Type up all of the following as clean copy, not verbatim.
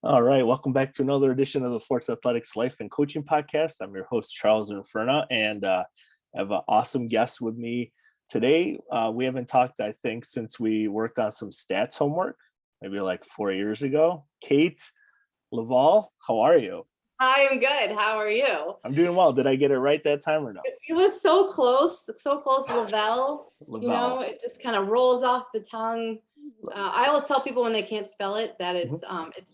All right, welcome back to another edition of the Forza Athletics Life and Coaching Podcast. I'm your host, Charles Inferna, and I have an awesome guest with me today. We haven't talked, I think, since we worked on some stats homework, maybe like 4 years ago. Kate Leavell, how are you? Hi, I'm good. How are you? I'm doing well. Did I get it right that time or no? It was so close, Leavell. Leavell. It just kind of rolls off the tongue. I always tell people when they can't spell it that it's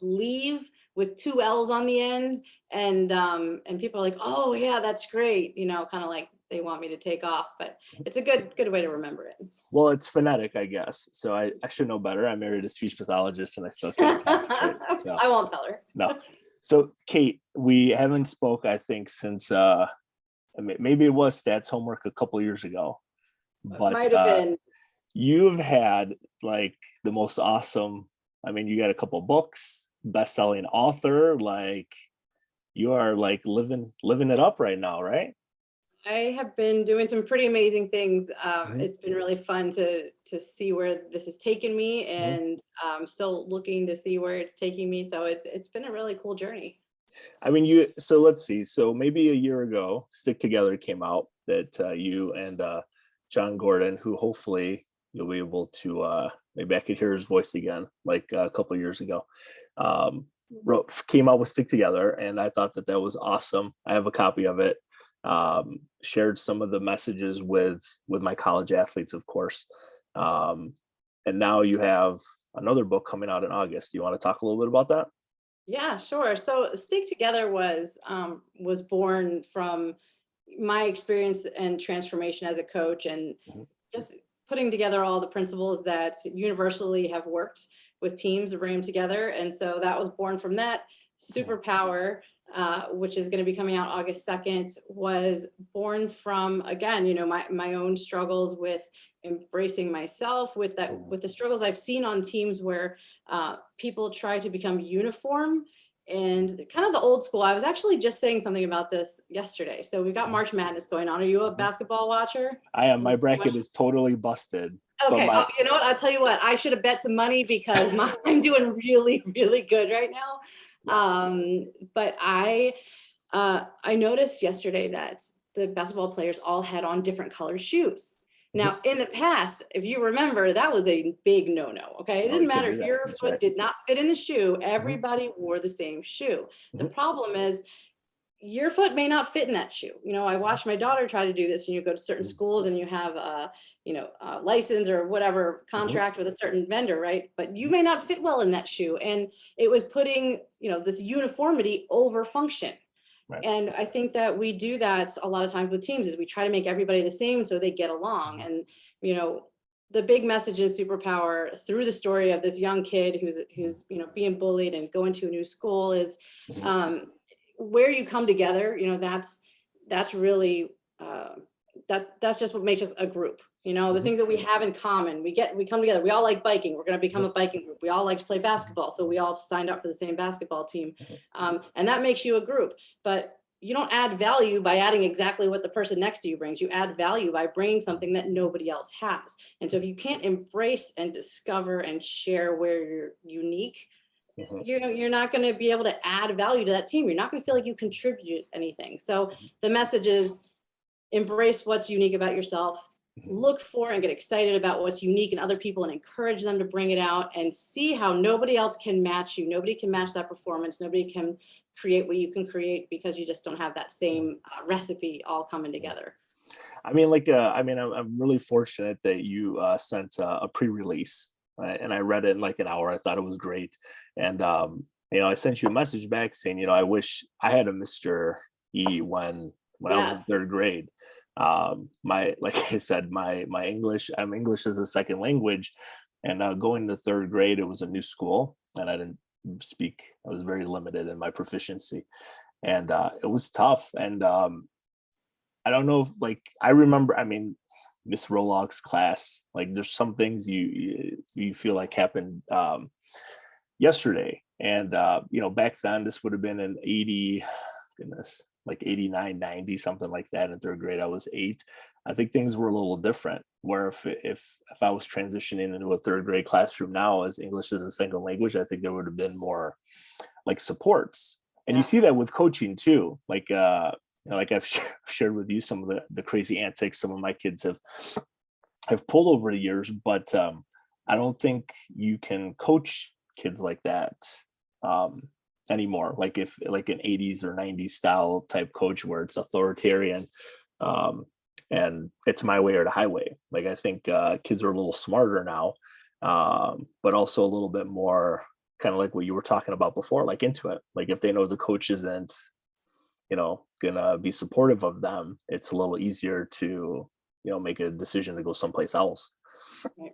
leave with 2 L's on the end, and people are like, oh yeah, that's great. Kind of like they want me to take off, but it's a good way to remember it. Well, it's phonetic, I guess. So I should know better. I married a speech pathologist, and I still can't pronounce it. So. I won't tell her. No. So Kate, we haven't spoke, I think, since maybe it was stats homework a couple years ago, but might have been. You've had like the most awesome. I mean, you got a couple books, best-selling author. Like you are like living it up right now, right? I have been doing some pretty amazing things. It's been really fun to see where this has taken me, and I'm still looking to see where it's taking me. So it's been a really cool journey. I mean, so let's see. So maybe a year ago, Stick Together came out that you and Jon Gordon, who hopefully you'll be able to maybe I could hear his voice again, like a couple of years ago. Came out with Stick Together, and I thought that was awesome. I have a copy of it. Shared some of the messages with my college athletes, of course. And now you have another book coming out in August. Do you want to talk a little bit about that? Yeah, sure. So Stick Together was born from my experience and transformation as a coach, and just putting together all the principles that universally have worked with teams to bring them together. And so that was born from that. Superpower, which is going to be coming out August 2nd, was born from, again, my own struggles with embracing myself, with the struggles I've seen on teams where people try to become uniform and kind of the old school. I was actually just saying something about this yesterday. So we've got March Madness going on. Are you a basketball watcher? I am. My bracket is totally busted. Okay. You know what? I'll tell you what, I should have bet some money because I'm doing really, really good right now. But I noticed yesterday that the basketball players all had on different colored shoes. Now, in the past, if you remember, that was a big no-no, okay? It didn't matter if your foot did not fit in the shoe, everybody wore the same shoe. The problem is your foot may not fit in that shoe. I watched my daughter try to do this, and you go to certain schools and you have a license or whatever contract with a certain vendor, right? But you may not fit well in that shoe. And it was putting, this uniformity over function. Right. And I think that we do that a lot of times with teams, is we try to make everybody the same so they get along. And, the big message in Superpower, through the story of this young kid who's being bullied and going to a new school, is where you come together. That's really that's just what makes us a group. The things that we have in common, we come together. We all like biking. We're going to become a biking group. We all like to play basketball, so we all signed up for the same basketball team, and that makes you a group. But you don't add value by adding exactly what the person next to you brings. You add value by bringing something that nobody else has. And so if you can't embrace and discover and share where you're unique, you're not going to be able to add value to that team. You're not going to feel like you contribute anything. So the message is, embrace what's unique about yourself, look for and get excited about what's unique in other people, and encourage them to bring it out, and see how nobody else can match you. Nobody can match that performance. Nobody can create what you can create, because you just don't have that same recipe all coming together. I mean, I'm really fortunate that you sent a pre-release, right? And I read it in like an hour. I thought it was great. And, I sent you a message back saying, I wish I had a Mr. E when I was in third grade. Like I said, my English as a second language, and going to third grade, it was a new school, and I didn't speak. I was very limited in my proficiency, and it was tough. And I don't know if I remember. I mean, Miss Rolock's class. Like, there's some things you feel like happened yesterday, and back then this would have been in 80. Goodness. Like 89, 90, something like that. In third grade, I was 8. I think things were a little different. Where if I was transitioning into a third grade classroom now as English as a second language, I think there would have been more like supports. And you Yeah. see that with coaching too. Like like I've shared with you some of the crazy antics some of my kids have pulled over the years, but I don't think you can coach kids like that um, anymore. Like if like an 80s or 90s style type coach where it's authoritarian um, and it's my way or the highway. Like I think kids are a little smarter now, but also a little bit more kind of like what you were talking about before, like into it. Like if they know the coach isn't, gonna be supportive of them, it's a little easier to, make a decision to go someplace else. Right.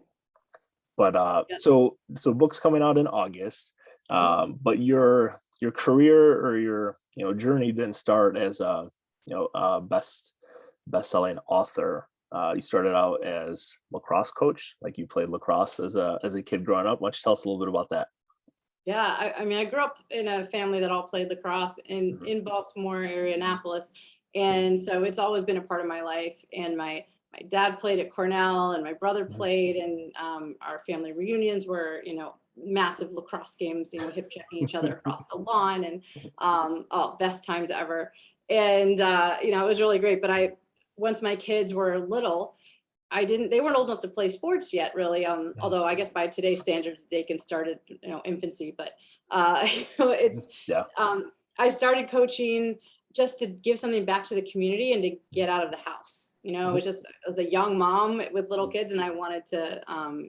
But Yeah. so books coming out in August, Mhm. but your career or your journey didn't start as a best-selling author. You started out as lacrosse coach, like you played lacrosse as a kid growing up. Why don't you tell us a little bit about that? Yeah, I mean, I grew up in a family that all played lacrosse Mhm. in Baltimore area, Annapolis, and so it's always been a part of my life. And my dad played at Cornell, and my brother Mhm. played, and our family reunions were, massive lacrosse games, hip checking each other across the lawn, and oh, best times ever. And it was really great. But once my kids were little, they weren't old enough to play sports yet, really. Mhm. Although I guess by today's standards, they can start at, infancy, but it's, Yeah. I started coaching just to give something back to the community and to get out of the house. It was Mhm. just, as a young mom with little kids, and I wanted to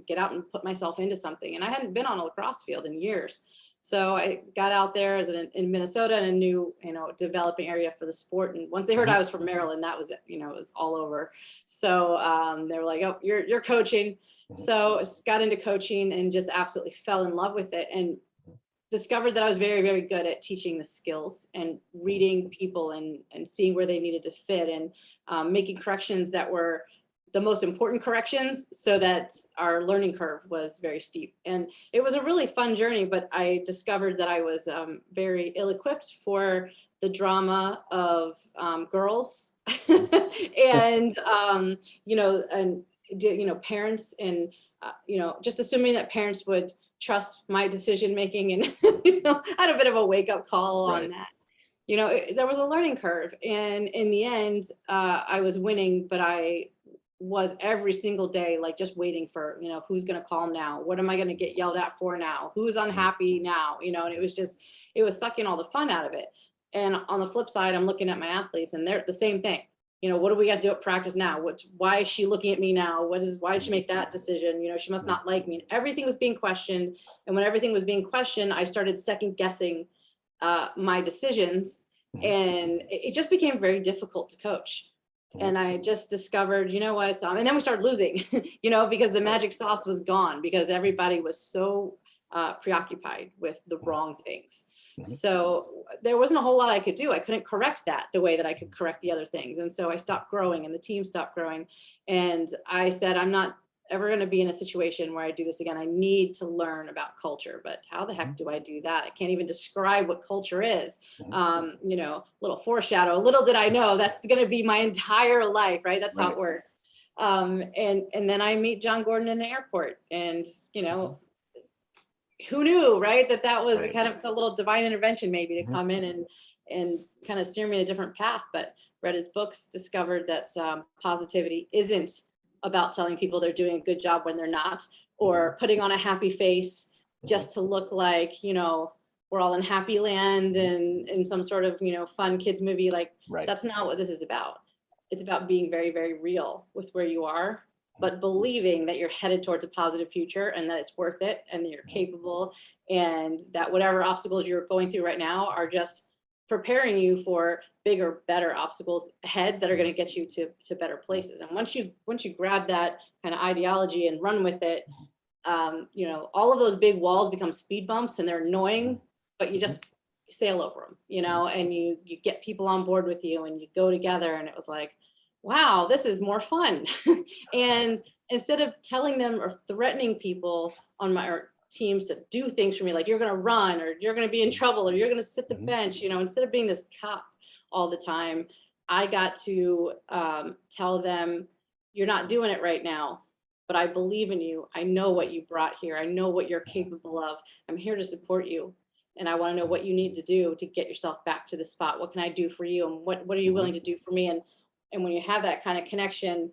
get out and put myself into something. And I hadn't been on a lacrosse field in years. So I got out there in Minnesota, in a new, developing area for the sport. And once they heard Mhm. I was from Maryland, that was it, it was all over. So they were like, "Oh, you're coaching." Mhm. So I got into coaching and just absolutely fell in love with it, and discovered that I was very, very good at teaching the skills and Mhm. reading people, and seeing where they needed to fit, and making corrections that were the most important corrections, so that our learning curve was very steep. And it was a really fun journey, but I discovered that I was very ill-equipped for the drama of girls and and parents, and just assuming that parents would trust my decision making. And I had a bit of a wake up call on Right. that. There was a learning curve, and in the end, I was winning, but I was every single day like just waiting for, who's going to call now, what am I going to get yelled at for now, who's Mhm. unhappy now, and it was sucking all the fun out of it. And on the flip side, I'm looking at my athletes, and they're the same thing. What do we got to do at practice now? Why is she looking at me now? Why did she Mhm. make that decision? She must Mhm. not like me. And everything was being questioned. And when everything was being questioned, I started second guessing my decisions, Mhm. and it just became very difficult to coach. Mhm. And I just discovered, what, and then we started losing, because the Right. magic sauce was gone, because everybody was so preoccupied with the Mhm. wrong things. Mhm. So there wasn't a whole lot I could do. I couldn't correct that the way that I could correct the other things. And so I stopped growing, and the team stopped growing. And I said, I'm not ever going to be in a situation where I do this again. I need to learn about culture, but how the heck Mhm. do I do that? I can't even describe what culture is. Mhm. Little foreshadow. Little did I know that's going to be my entire life, right? That's how Right. it works. And then I meet Jon Gordon in the airport, and Mhm. who knew, right? That was Right. kind of a little divine intervention, maybe, to Mhm. come in and kind of steer me in a different path. But read his books, discovered that positivity isn't about telling people they're doing a good job when they're not, Mhm. or putting on a happy face Mhm. just to look like, we're all in happy land Mhm. and in some sort of, fun kids movie. Like, Right. that's not what this is about. It's about being very, very real with where you are, Mhm. but believing that you're headed towards a positive future, and that it's worth it, and that you're Mhm. capable, and that whatever obstacles you're going through right now are just preparing you for bigger, better obstacles ahead that are going Mhm. to get you to better places. And once you grab that kind of ideology and run with it, all of those big walls become speed bumps, and they're Mhm. annoying, but you Mhm. just sail over them, Mhm. and you get people on board with you, and you go together. And it was like, wow, this is more fun. And instead of telling them or threatening people on my or teams to do things for me, like, you're going to run, or you're going to be in Mhm. trouble, or you're going to sit the Mhm. bench, instead of being this cop all the time, I got to tell them, you're not doing it right now, but I believe in you. I know what you brought here. I know what you're capable of. I'm here to support you. And I want to know what you need to do to get yourself back to the spot. What can I do for you? And what are you Mhm. willing to do for me? And when you have that kind of connection,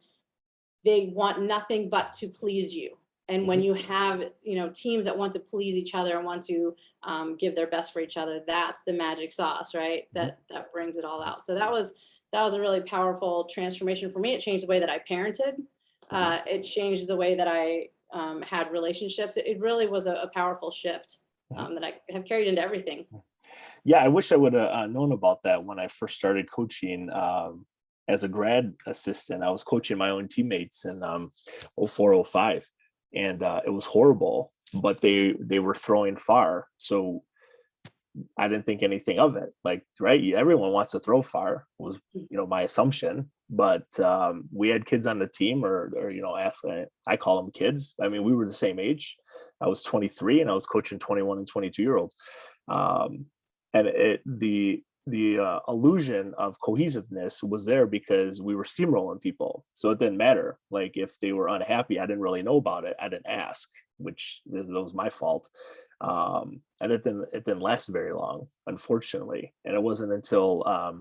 they want nothing but to please you. And when Mhm. you have, teams that want to please each other and want to give their best for each other, that's the magic sauce, right? Mhm. That brings it all out. So that was a really powerful transformation for me. It changed the way that I parented. Mhm. It changed the way that I had relationships. It really was a powerful shift Mhm. that I have carried into everything. Yeah, I wish I would have known about that when I first started coaching as a grad assistant. I was coaching my own teammates in 04, 05, and it was horrible. But they were throwing far, so I didn't think anything of it. Like, right, everyone wants to throw far was my assumption. But we had kids on the team, or athlete. I call them kids. I mean, we were the same age. I was 23, and I was coaching 21 and 22-year-olds. Um, and the illusion of cohesiveness was there because we were steamrolling people, so it didn't matter. Like, if they were unhappy, I didn't really know about it. I didn't ask, which that was my fault. And it didn't last very long, unfortunately. And it wasn't until I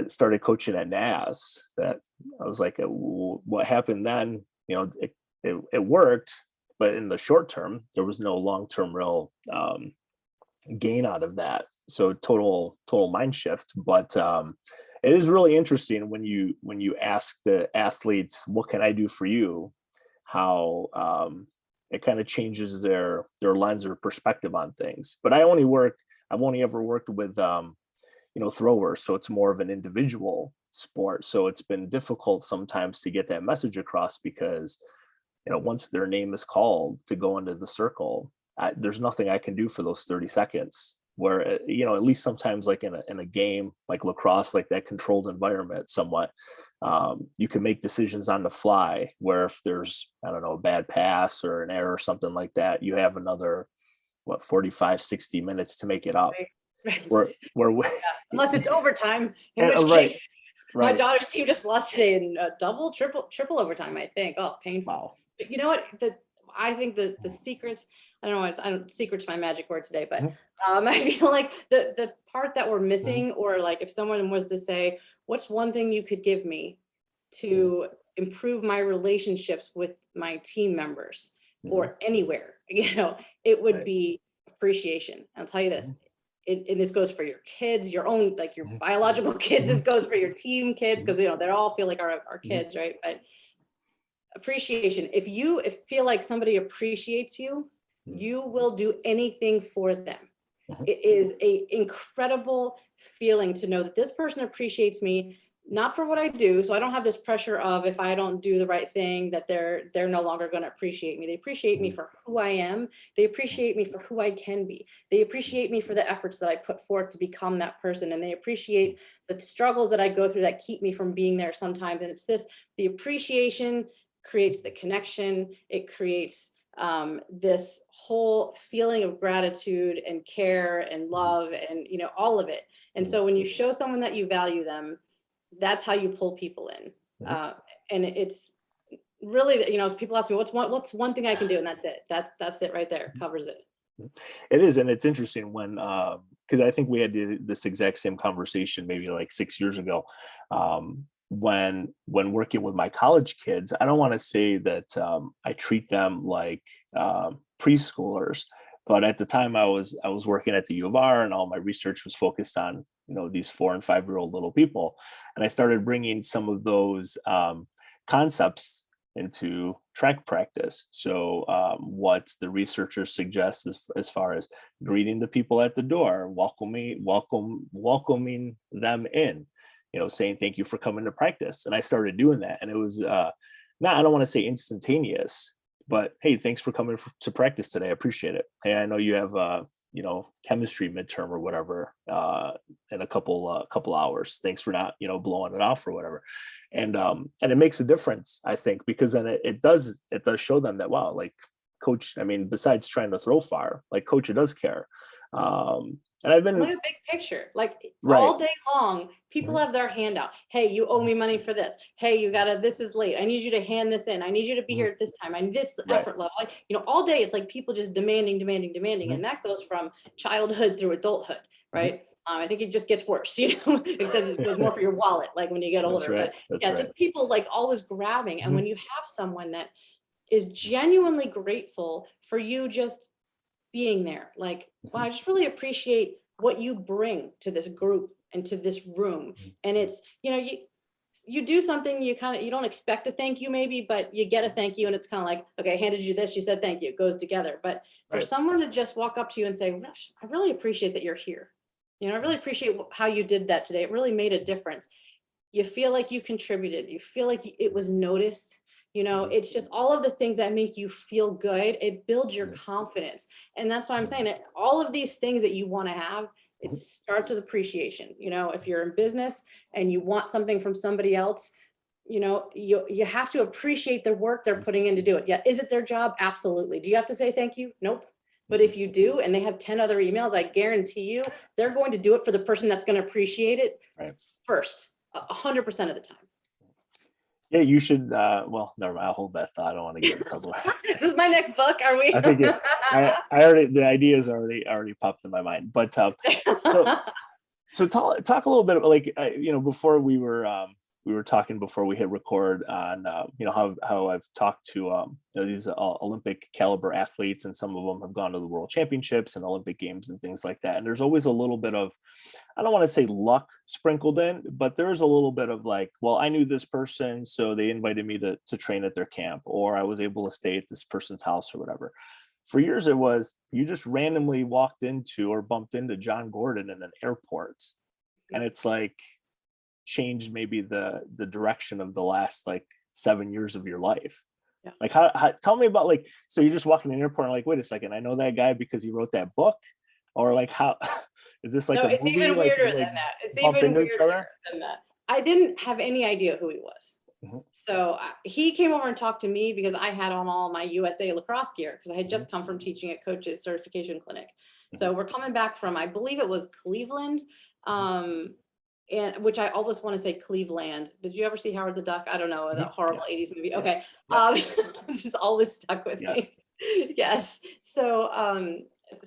started coaching at NAS that I was like, what happened then? It worked, but in the short term, there was no long term real gain out of that. So total mind shift. But it is really interesting when you ask the athletes, what can I do for you? How it kind of changes their lens or perspective on things. But I've only ever worked with throwers, so it's more of an individual sport. So it's been difficult sometimes to get that message across because once their name is called to go into the circle, there's nothing I can do for those 30 seconds. Where at least sometimes, like in a game like lacrosse, like that controlled environment, somewhat, you can make decisions on the fly. Where if there's, I don't know, a bad pass or an error or something like that, you have another 45, 60 minutes to make it up. Right. Right. Where Unless it's overtime, in and, which case right, my right, daughter's team just lost today in double, triple overtime, I think. Oh, painful. wow. But you know what? I think the secrets, I don't know, I don't secret's my magic word today, but Mhm. I feel like the part that we're Mhm. missing, or like if someone was to say, what's one thing you could give me Mhm. to improve my relationships with my team members Mhm. or anywhere, it would Right. be appreciation. I'll tell you this, Mhm. and this goes for your kids, your own, like your Mhm. biological kids. This Mhm. goes for your team kids Mhm. because they all feel like our Mhm. kids, right? But appreciation. If feel like somebody appreciates you, Mhm. you will do anything for them. Mhm. It is a incredible feeling to know that this person appreciates me, not for what I do. So I don't have this pressure of, if I don't do the right thing, that they're no longer going to appreciate me. They appreciate me Mhm. for who I am. They appreciate me for who I can be. They appreciate me for the efforts that I put forth to become that person. And they appreciate the struggles that I go through that keep me from being there sometimes. And it's the appreciation creates the connection. It creates this whole feeling of gratitude and care and Mhm. love, and all of it. And Mhm. so when you show someone that you value them, that's how you pull people in. Mhm. uh, and it's really, people ask me, what's one thing I can do, and that's it. That's it right there, covers it. It is, and it's interesting when because I think we had this exact same conversation maybe like 6 years ago. When working with my college kids, I don't want to say that I treat them like preschoolers, but at the time I was working at the U of R, and all my research was focused on these 4 and 5-year-old little people, and I started bringing some of those concepts into track practice. So, what the researchers suggest as far as greeting the people at the door, welcoming them in, saying thank you for coming to practice. And I started doing that, and it was not, I don't want to say instantaneous, but hey, thanks for coming to practice today. I appreciate it. Hey, I know you have chemistry midterm or whatever in a couple hours. Thanks for not blowing it off or whatever. And it makes a difference, I think, because then it does show them that, wow, like, coach, I mean, besides trying to throw far, like, coach, it does care. And I've been look at the big picture. Like right. all day long, people have their hand out. Hey, you owe me money for this. Hey, this is late. I need you to hand this in. I need you to be here at this time. I need this effort level. Like, all day it's like people just demanding. And that goes from childhood through adulthood, right? I think it just gets worse, except it goes more for your wallet, like when you get older. But just people like always grabbing. And when you have someone that is genuinely grateful for you just being there, like, wow, I just really appreciate what you bring to this group and to this room. And it's, you do something, you don't expect a thank you maybe, but you get a thank you, and it's kind of like, okay, I handed you this, you said thank you, it goes together. But for someone to just walk up to you and say, I really appreciate that you're here. I really appreciate how you did that today. It really made a difference. You feel like you contributed. You feel like it was noticed. It's just all of the things that make you feel good. It builds your confidence. And that's why I'm saying it. All of these things that you want to have, it starts with appreciation. If you're in business and you want something from somebody else, you have to appreciate the work they're putting in to do it. Yeah. Is it their job? Absolutely. Do you have to say thank you? Nope. But if you do, and they have 10 other emails, I guarantee you, they're going to do it for the person that's going to appreciate it first, 100% of the time. Yeah, you should. Well, never mind. I'll hold that thought. I don't want to get in trouble. This is my next book. Are we? I think I already, the idea is already popped in my mind. But so talk a little bit about, like, before we were talking before we hit record on how I've talked to these Olympic caliber athletes, and some of them have gone to the World Championships and Olympic Games and things like that. And there's always a little bit of, I don't want to say luck sprinkled in, but there's a little bit of like, well, I knew this person, so they invited me to train at their camp, or I was able to stay at this person's house or whatever. For years, it was you just randomly walked into or bumped into Jon Gordon in an airport, and it's like changed maybe the direction of the last like 7 years of your life. Yeah. Like how tell me about, like, so you're just walking in the airport and like, wait a second, I know that guy because he wrote that book, or like how is this like a movie? Even weirder than that. It's even weirder than that. I didn't have any idea who he was. So he came over and talked to me because I had on all my USA lacrosse gear, because I had just come from teaching at Coach's Certification Clinic. So we're coming back from, I believe it was Cleveland, and which I always want to say Cleveland. Did you ever see Howard the Duck? I don't know, the horrible 80s movie. Okay. This just always stuck with me. Yes. So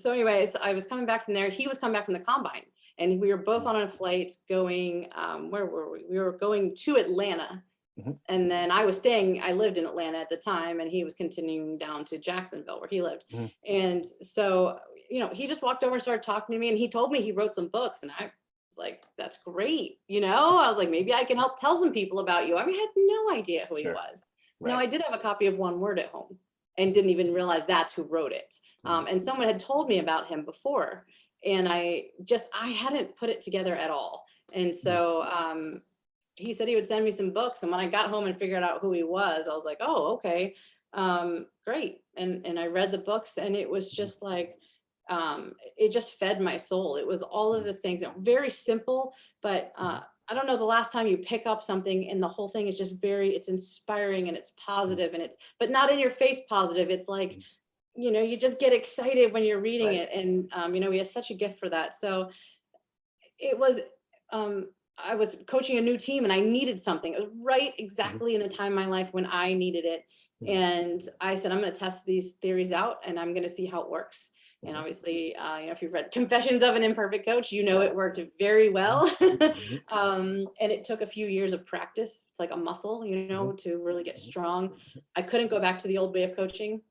anyways, I was coming back from there. He was coming back from the combine, and we were both on a flight going, where were we? We were going to Atlanta. And then I lived in Atlanta at the time, and he was continuing down to Jacksonville where he lived. And so, he just walked over and started talking to me, and he told me he wrote some books, and I was like, that's great. I was like, maybe I can help tell some people about you. I had no idea who he was. Now, I did have a copy of One Word at home and didn't even realize that's who wrote it. And someone had told me about him before, and I hadn't put it together at all. And so, he said he would send me some books. And when I got home and figured out who he was, I was like, oh, okay, great. And I read the books, and it was just like, it just fed my soul. It was all of the things that were very simple, but I don't know the last time you pick up something and the whole thing is just it's inspiring and it's positive, and but not in your face positive. It's like, you just get excited when you're reading it. And, he has such a gift for that. So it was, I was coaching a new team, and I needed something. It was right exactly in the time of my life when I needed it. And I said, I'm going to test these theories out, and I'm going to see how it works. And obviously, if you've read Confessions of an Imperfect Coach, it worked very well. And it took a few years of practice. It's like a muscle, to really get strong. I couldn't go back to the old way of coaching.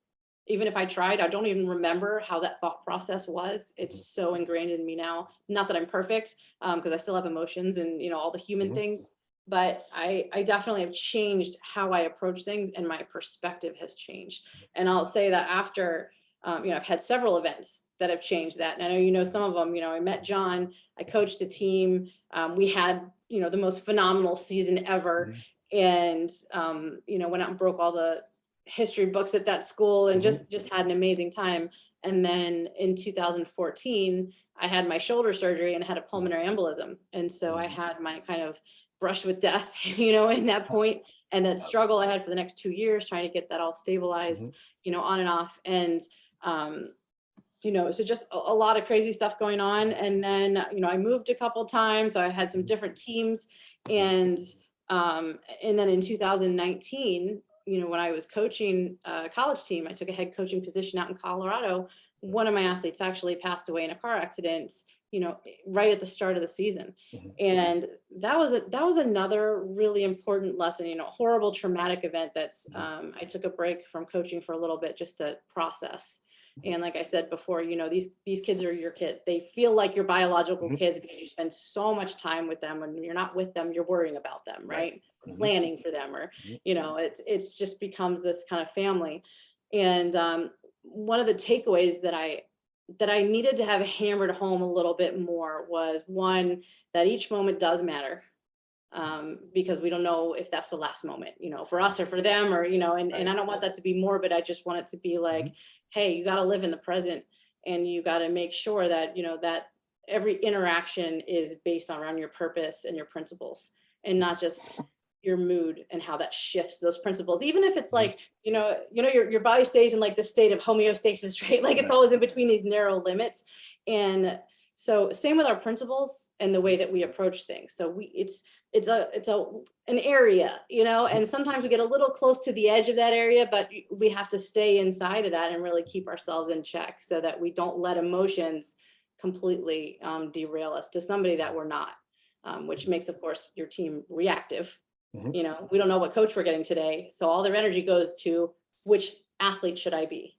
Even if I tried, I don't even remember how that thought process was. It's so ingrained in me now. Not that I'm perfect, because I still have emotions and, all the human things, but I definitely have changed how I approach things, and my perspective has changed. And I'll say that after, I've had several events that have changed that. And I know, some of them, I met Jon, I coached a team. We had, the most phenomenal season ever. And, went out and broke all the history books at that school, and just had an amazing time. And then in 2014, I had my shoulder surgery and had a pulmonary embolism. And so I had my kind of brush with death, in that point, and that struggle I had for the next 2 years, trying to get that all stabilized, on and off. And so just a lot of crazy stuff going on. And then, I moved a couple times, so I had some different teams. And then in 2019, when I was coaching a college team, I took a head coaching position out in Colorado. One of my athletes actually passed away in a car accident, right at the start of the season. And that was another really important lesson, horrible traumatic event that's, I took a break from coaching for a little bit just to process. And like I said before, these kids are your kids. They feel like your biological kids because you spend so much time with them. When you're not with them, you're worrying about them, right? Planning for them, or, it's just becomes this kind of family. And one of the takeaways that I needed to have hammered home a little bit more was, one, that each moment does matter. Because we don't know if that's the last moment, for us or for them, or, and I don't want that to be morbid. I just want it to be like, hey, you got to live in the present, and you got to make sure that, that every interaction is based around your purpose and your principles, and not just your mood and how that shifts those principles. Even if it's like, your body stays in like the state of homeostasis, right? Like it's always in between these narrow limits. And so same with our principles and the way that we approach things. So it's an area, and sometimes we get a little close to the edge of that area, but we have to stay inside of that and really keep ourselves in check so that we don't let emotions completely derail us to somebody that we're not, which makes, of course, your team reactive. We don't know what coach we're getting today. So all their energy goes to, which athlete should I be?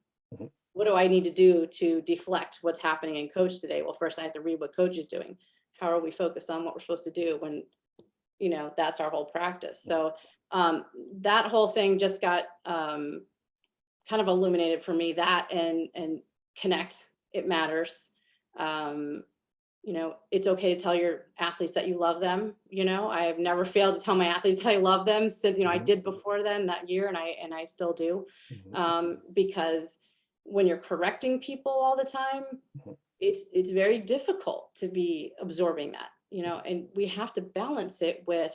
What do I need to do to deflect what's happening in coach today? Well, first I have to read what coach is doing. How are we focused on what we're supposed to do when, that's our whole practice. So that whole thing just got kind of illuminated for me, that and connect, it matters. It's okay to tell your athletes that you love them. I have never failed to tell my athletes that I love them since, I did before then that year, and I still do. Because when you're correcting people all the time, it's very difficult to be absorbing that, and we have to balance it with,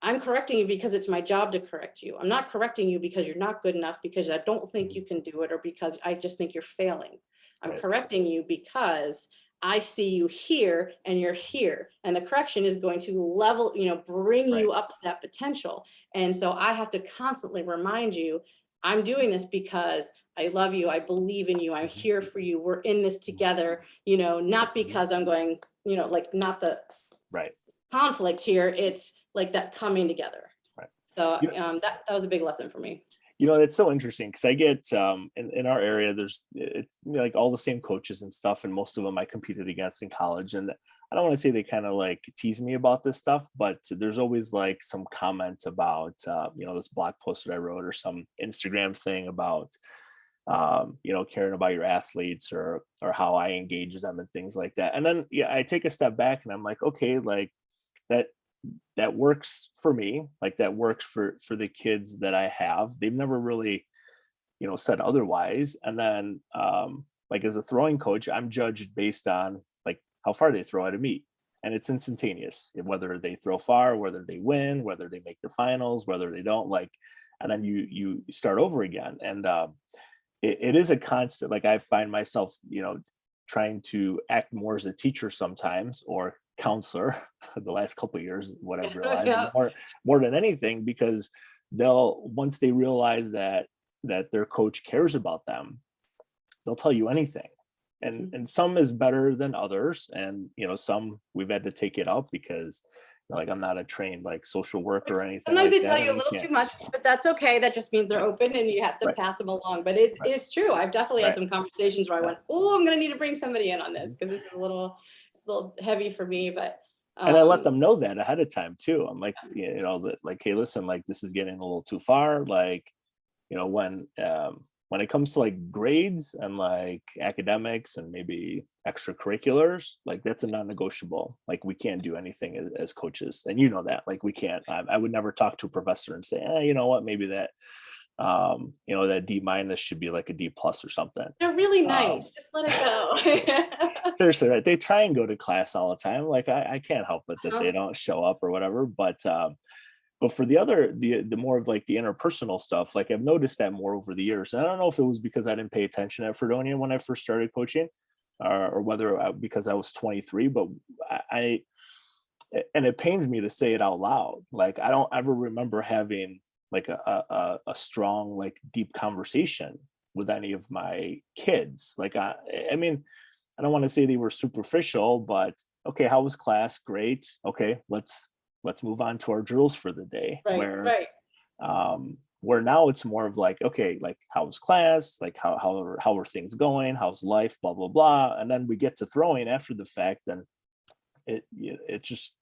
I'm correcting you because it's my job to correct you. I'm not correcting you because you're not good enough, because I don't think you can do it, or because I just think you're failing. I'm correcting you because I see you here and you're here, and the correction is going to level, bring you up to that potential. And so I have to constantly remind you, I'm doing this because I love you. I believe in you. I'm here for you. We're in this together, not because I'm going, like, not the conflict here. It's like that coming together. So that was a big lesson for me. It's so interesting because I get in our area, it's like all the same coaches and stuff, and most of them I competed against in college. And I don't want to say they kind of like tease me about this stuff, but there's always like some comment about this blog post that I wrote, or some Instagram thing about caring about your athletes, or how I engage them and things like that. And then I take a step back and I'm like, okay, like that works for me, like that works for the kids that I have. They've never really said otherwise. And then like as a throwing coach, I'm judged based on like how far they throw at a meet, and it's instantaneous, whether they throw far, whether they win, whether they make the finals, whether they don't, like, and then you start over again. And it is a constant, like I find myself trying to act more as a teacher sometimes, or counselor the last couple of years, what I've realized more than anything, because once they realize that their coach cares about them, they'll tell you anything. And some is better than others, and some we've had to take it up because like I'm not a trained like social worker or anything. Sometimes like they tell you a little too much, but that's okay. That just means they're open, and you have to pass them along. But it's true. I've definitely had some conversations where I went, oh, I'm going to need to bring somebody in on this because it's a little heavy for me. But and I let them know that ahead of time too. I'm like, like, hey, listen, like this is getting a little too far. Like, when it comes to like grades and like academics and maybe extracurriculars, like that's a non-negotiable. Like we can't do anything as coaches, and that, like we can't. I would never talk to a professor and say, you know what, maybe that that D- should be like a D+ or something. They're really nice. Just let it go. Seriously, right? They try and go to class all the time. Like I can't help it that they don't show up or whatever. But But for the more of like the interpersonal stuff, like I've noticed that more over the years. And I don't know if it was because I didn't pay attention at Fredonia when I first started coaching, or whether because I was 23, but I and it pains me to say it out loud. Like I don't ever remember having like a strong, like deep conversation with any of my kids. Like I mean, I don't want to say they were superficial, but okay, how was class? Great. Okay, let's move on to our drills for the day. Right, right. Where now it's more of like, okay, like how was class? Like how are things going? How's life? Blah blah blah. And then we get to throwing after the fact, and it just,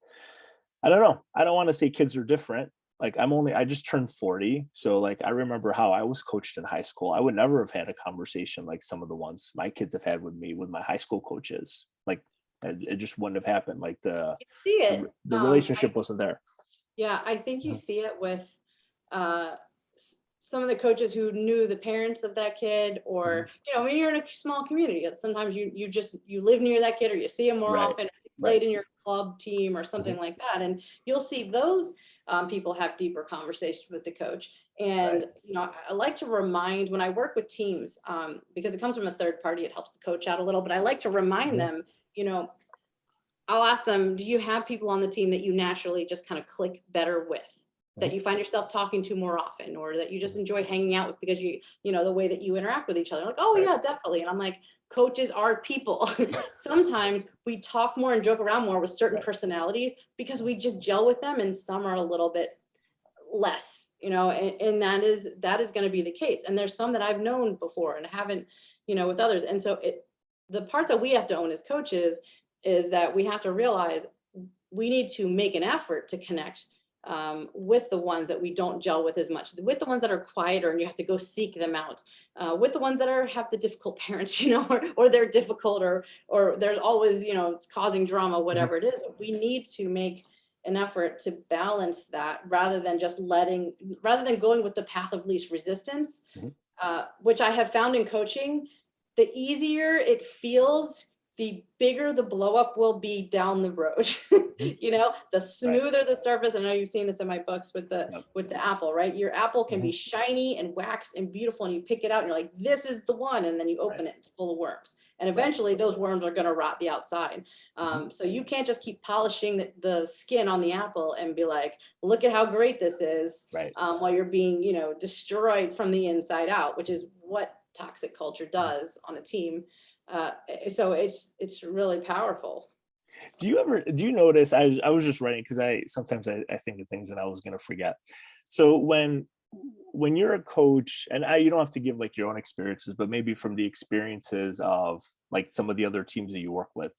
I don't know. I don't want to say kids are different. Like I just turned 40. So like I remember how I was coached in high school. I would never have had a conversation like some of the ones my kids have had with me with my high school coaches. Like it just wouldn't have happened. Like You see it. the relationship wasn't there. Yeah, I think you see it with some of the coaches who knew the parents of that kid, or when you're in a small community, sometimes you live near that kid, or you see him more often, played in your club team or something like that, and you'll see those people have deeper conversations with the coach. And I like to remind, when I work with teams, because it comes from a third party, it helps the coach out a little, but I like to remind them, I'll ask them, do you have people on the team that you naturally just kind of click better with, that you find yourself talking to more often, or that you just enjoy hanging out with because the way that you interact with each other? Like, oh yeah, definitely. And I'm like, coaches are people. Sometimes we talk more and joke around more with certain personalities because we just gel with them, and some are a little bit less, and that is going to be the case. And there's some that I've known before and haven't, with others. And so the part that we have to own as coaches is that we have to realize we need to make an effort to connect with the ones that we don't gel with as much, with the ones that are quieter and you have to go seek them out, with the ones that have the difficult parents, or they're difficult, or there's always, it's causing drama, whatever it is. But we need to make an effort to balance that, rather than going with the path of least resistance, which I have found in coaching, the easier it feels, the bigger the blow up will be down the road. The smoother the surface. I know you've seen this in my books with the apple, right? Your apple can be shiny and waxed and beautiful, and you pick it out and you're like, this is the one. And then you open it, it's full of worms. And eventually those worms are going to rot the outside. So you can't just keep polishing the skin on the apple and be like, look at how great this is, while you're being, destroyed from the inside out, which is what toxic culture does on a team. So it's really powerful. Do you notice, I was just writing because sometimes I think of things that I was going to forget. So when you're a coach, and you don't have to give like your own experiences, but maybe from the experiences of like some of the other teams that you work with,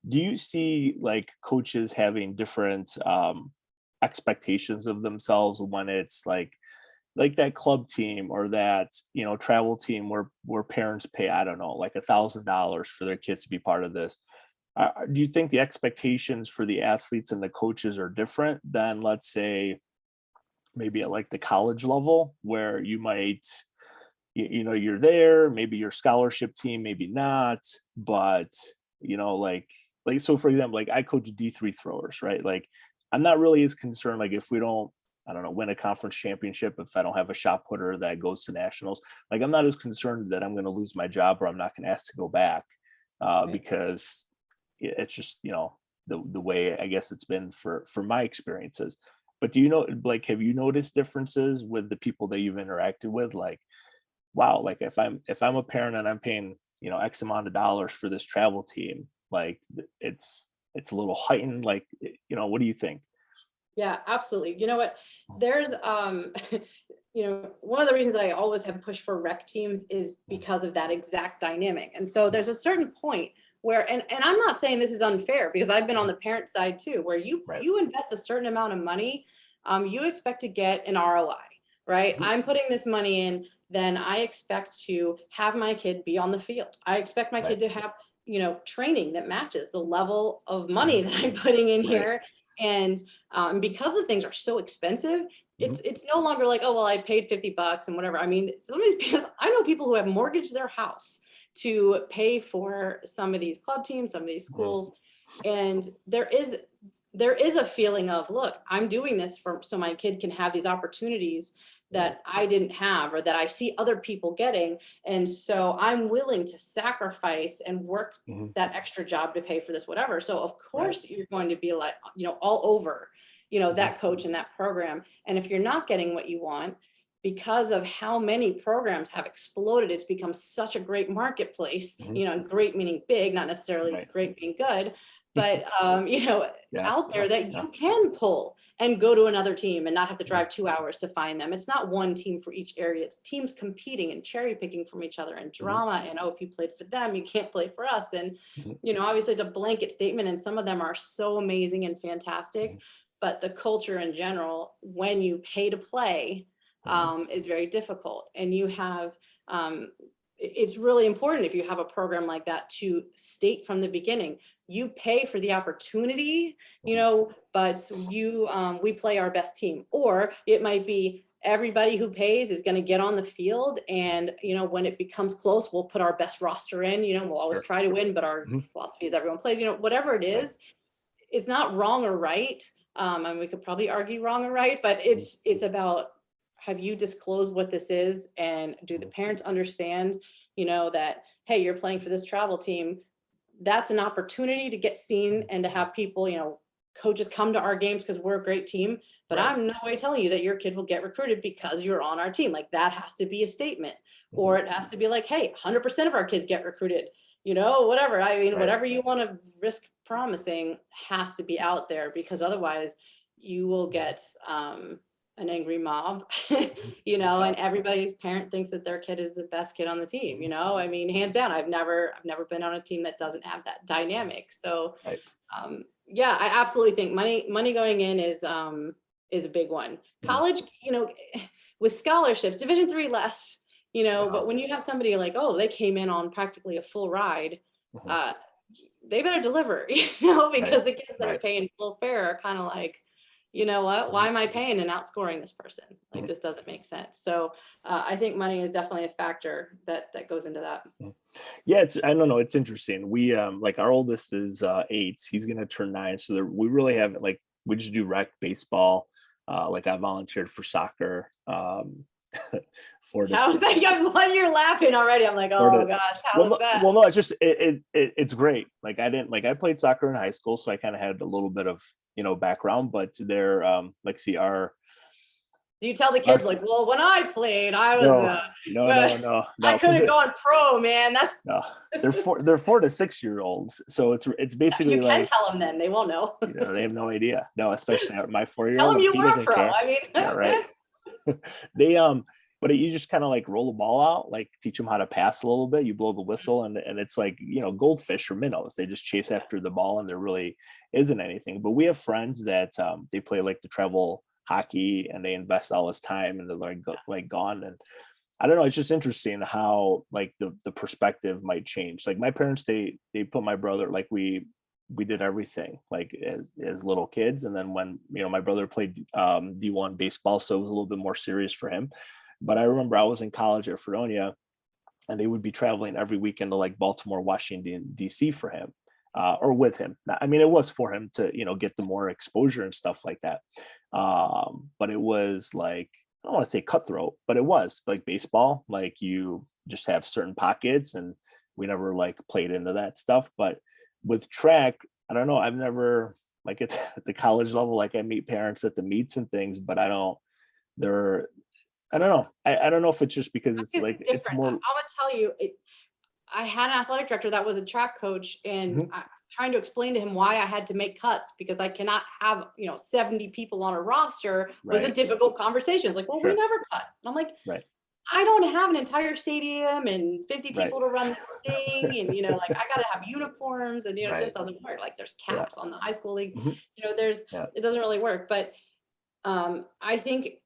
do you see like coaches having different expectations of themselves when it's like that club team or that travel team where parents pay, I don't know, like $1,000 for their kids to be part of this? Do you think the expectations for the athletes and the coaches are different than, let's say, maybe at like the college level, where you might, you're there, maybe your scholarship team, maybe not, but like so for example, like I coach D3 throwers, right? Like I'm not really as concerned, like if we don't, I don't know, win a conference championship, if I don't have a shot putter that goes to nationals, like I'm not as concerned that I'm going to lose my job or I'm not going to ask to go back, because it's just, the way I guess it's been for my experiences. But do have you noticed differences with the people that you've interacted with? Like, wow, like if I'm a parent and I'm paying, X amount of dollars for this travel team, like it's a little heightened, like, what do you think? Yeah, absolutely. You know what? There's, one of the reasons that I always have pushed for rec teams is because of that exact dynamic. And so there's a certain point where, and I'm not saying this is unfair, because I've been on the parent side too, where you invest a certain amount of money, you expect to get an ROI, right? I'm putting this money in, then I expect to have my kid be on the field. I expect my kid to have, training that matches the level of money that I'm putting in here. And because the things are so expensive, it's no longer like, oh, well, I paid $50 and whatever. I mean, I know people who have mortgaged their house to pay for some of these club teams, some of these schools. And there is there is a feeling of, look, I'm doing this so my kid can have these opportunities that I didn't have, or that I see other people getting. And so I'm willing to sacrifice and work that extra job to pay for this, whatever. So of course you're going to be like, all over, that coach and that program. And if you're not getting what you want, because of how many programs have exploded, it's become such a great marketplace, great meaning big, not necessarily great being good, but out there that you can pull and go to another team and not have to drive 2 hours to find them. It's not one team for each area. It's teams competing and cherry picking from each other, and drama. And, oh, if you played for them, you can't play for us. And, obviously it's a blanket statement, and some of them are so amazing and fantastic, but the culture in general, when you pay to play, is very difficult. And you have, it's really important, if you have a program like that, to state from the beginning, you pay for the opportunity, but we play our best team. Or it might be everybody who pays is going to get on the field, and when it becomes close, we'll put our best roster in. We'll always try to win, but our philosophy is everyone plays. Whatever it is, it's not wrong or right. And we could probably argue wrong or right, but it's about, have you disclosed what this is, and do the parents understand, that, hey, you're playing for this travel team. That's an opportunity to get seen and to have people, coaches come to our games because we're a great team, but I'm no way telling you that your kid will get recruited because you're on our team. Like, that has to be a statement, or it has to be like, hey, 100% of our kids get recruited, whatever. I mean, whatever you want to risk promising has to be out there, because otherwise you will get, an angry mob, and everybody's parent thinks that their kid is the best kid on the team. I mean, hands down, I've never been on a team that doesn't have that dynamic. So, yeah, I absolutely think money going in is a big one. College, with scholarships, Division III less, but when you have somebody like, oh, they came in on practically a full ride, they better deliver, because the kids that are paying full fare are kind of like, you know what, why am I paying and outscoring this person? Like, this doesn't make sense. So I think money is definitely a factor that goes into that. Yeah, I don't know, it's interesting. We like, our oldest is 8, he's gonna turn 9, so we really haven't, like, we just do rec baseball. Like, I volunteered for soccer. How's that? You're laughing already. I'm like, oh gosh, how was that? Well, no, it's just it's great. Like, I played soccer in high school, so I kind of had a little bit of background. But they're like, see, our do you tell the kids, like, well, when I played, I was no, I could have gone pro, man. That's no. They're 4 to 6 year olds, so it's basically, you can tell them, then they won't know. They have no idea. No, especially my 4-year-old. Tell them you were pro. Care. I mean, yeah, right. They but you just kind of like roll the ball out, like teach them how to pass a little bit. You blow the whistle, and it's like, goldfish or minnows. They just chase after the ball, and there really isn't anything. But we have friends that they play like the travel hockey, and they invest all this time, and they're like gone. And I don't know, it's just interesting how, like, the perspective might change. Like, my parents, they put my brother, like, we did everything, like, as little kids. And then when my brother played D1 baseball, so it was a little bit more serious for him. But I remember I was in college at Fredonia, and they would be traveling every weekend to, like, Baltimore, Washington, DC for him, or with him. I mean, it was for him to, get the more exposure and stuff like that. But it was like, I don't want to say cutthroat, but it was like baseball. Like, you just have certain pockets, and we never, like, played into that stuff. But with track, I don't know. I've never, like, at the college level, like, I meet parents at the meets and things, but I don't know. I don't know if it's just because it's like, it's more. I'm gonna tell you, I had an athletic director that was a track coach, and trying to explain to him why I had to make cuts, because I cannot have 70 people on a roster was a difficult conversation. It's like, well, we never cut. And I'm like, I don't have an entire stadium and 50 people to run the thing, and like, I gotta have uniforms, and it doesn't work. Like, there's caps on the high school league. It doesn't really work. But I think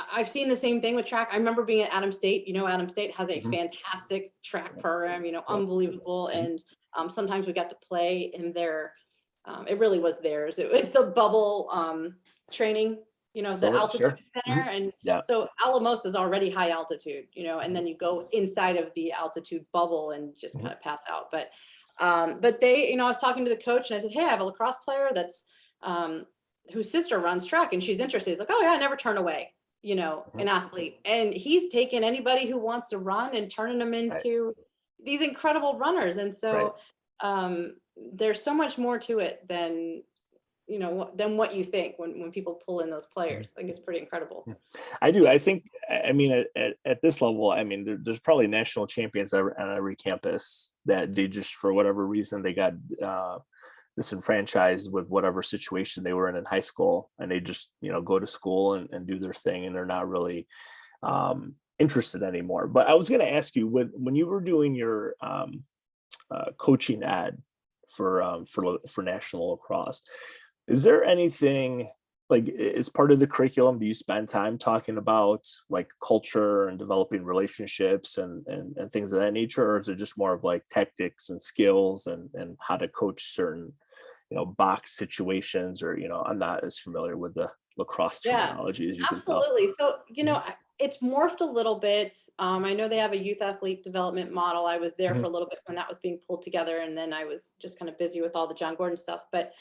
I've seen the same thing with track. I remember being at Adams State. Adams State has a fantastic track program, unbelievable. And sometimes we got to play in their, it really was theirs. It was the bubble training, the altitude center. And so Alamosa is already high altitude, and then you go inside of the altitude bubble and just kind of pass out. But they, I was talking to the coach, and I said, hey, I have a lacrosse player that's whose sister runs track and she's interested. He's like, oh yeah, I never turn away, an athlete. And he's taken anybody who wants to run and turning them Right. into these incredible runners. And so there's so much more to it than what you think when people pull in those players. I think it's pretty incredible. I do. I think, I mean, at this level, I mean, there's probably national champions on every campus that they just, for whatever reason, they got disenfranchised with whatever situation they were in high school, and they just, go to school and do their thing, and they're not really interested anymore. But I was going to ask you, when you were doing your coaching ad for national lacrosse, is there anything, like, as part of the curriculum, do you spend time talking about like culture and developing relationships and things of that nature, or is it just more of like tactics and skills and how to coach certain box situations? Or I'm not as familiar with the lacrosse Yeah, terminology as you can tell. absolutely. So, it's morphed a little bit. I know they have a youth athlete development model. I was there for a little bit when that was being pulled together, and then I was just kind of busy with all the Jon Gordon stuff. But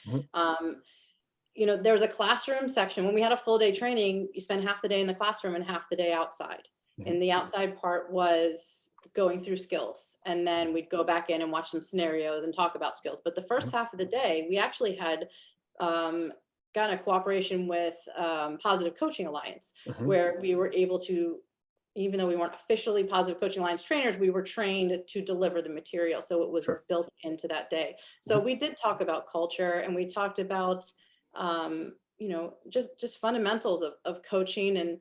there was a classroom section. When we had a full day training, you spend half the day in the classroom and half the day outside. And the outside part was going through skills. And then we'd go back in and watch some scenarios and talk about skills. But the first half of the day, we actually had gotten a cooperation with Positive Coaching Alliance, where we were able to, even though we weren't officially Positive Coaching Alliance trainers, we were trained to deliver the material. So it was built into that day. So we did talk about culture, and we talked about just fundamentals of coaching, and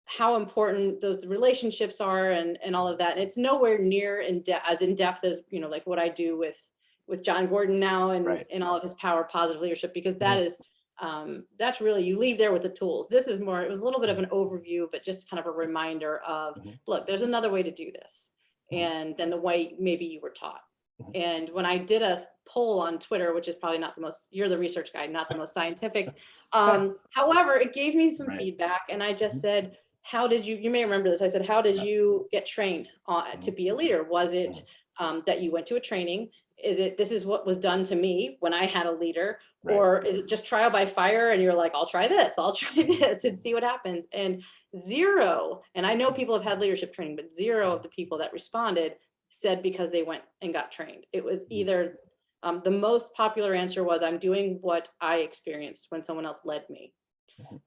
how important those relationships are, and all of that. And it's nowhere near as in depth as like what I do with Jon Gordon now, and all of his power positive leadership, because that is that's really, you leave there with the tools. This is more, it was a little bit of an overview, but just kind of a reminder of, look, there's another way to do this, and then the way maybe you were taught. And when I did a poll on Twitter, which is probably not the most, you're the research guy, not the most scientific. However, it gave me some feedback, and I just said, how did you may remember this. I said, how did you get trained to be a leader? Was it that you went to a training? Is it, this is what was done to me when I had a leader? Or is it just trial by fire, and you're like, I'll try this and see what happens? And zero, and I know people have had leadership training, but zero of the people that responded said because they went and got trained. It was either the most popular answer was, I'm doing what I experienced when someone else led me.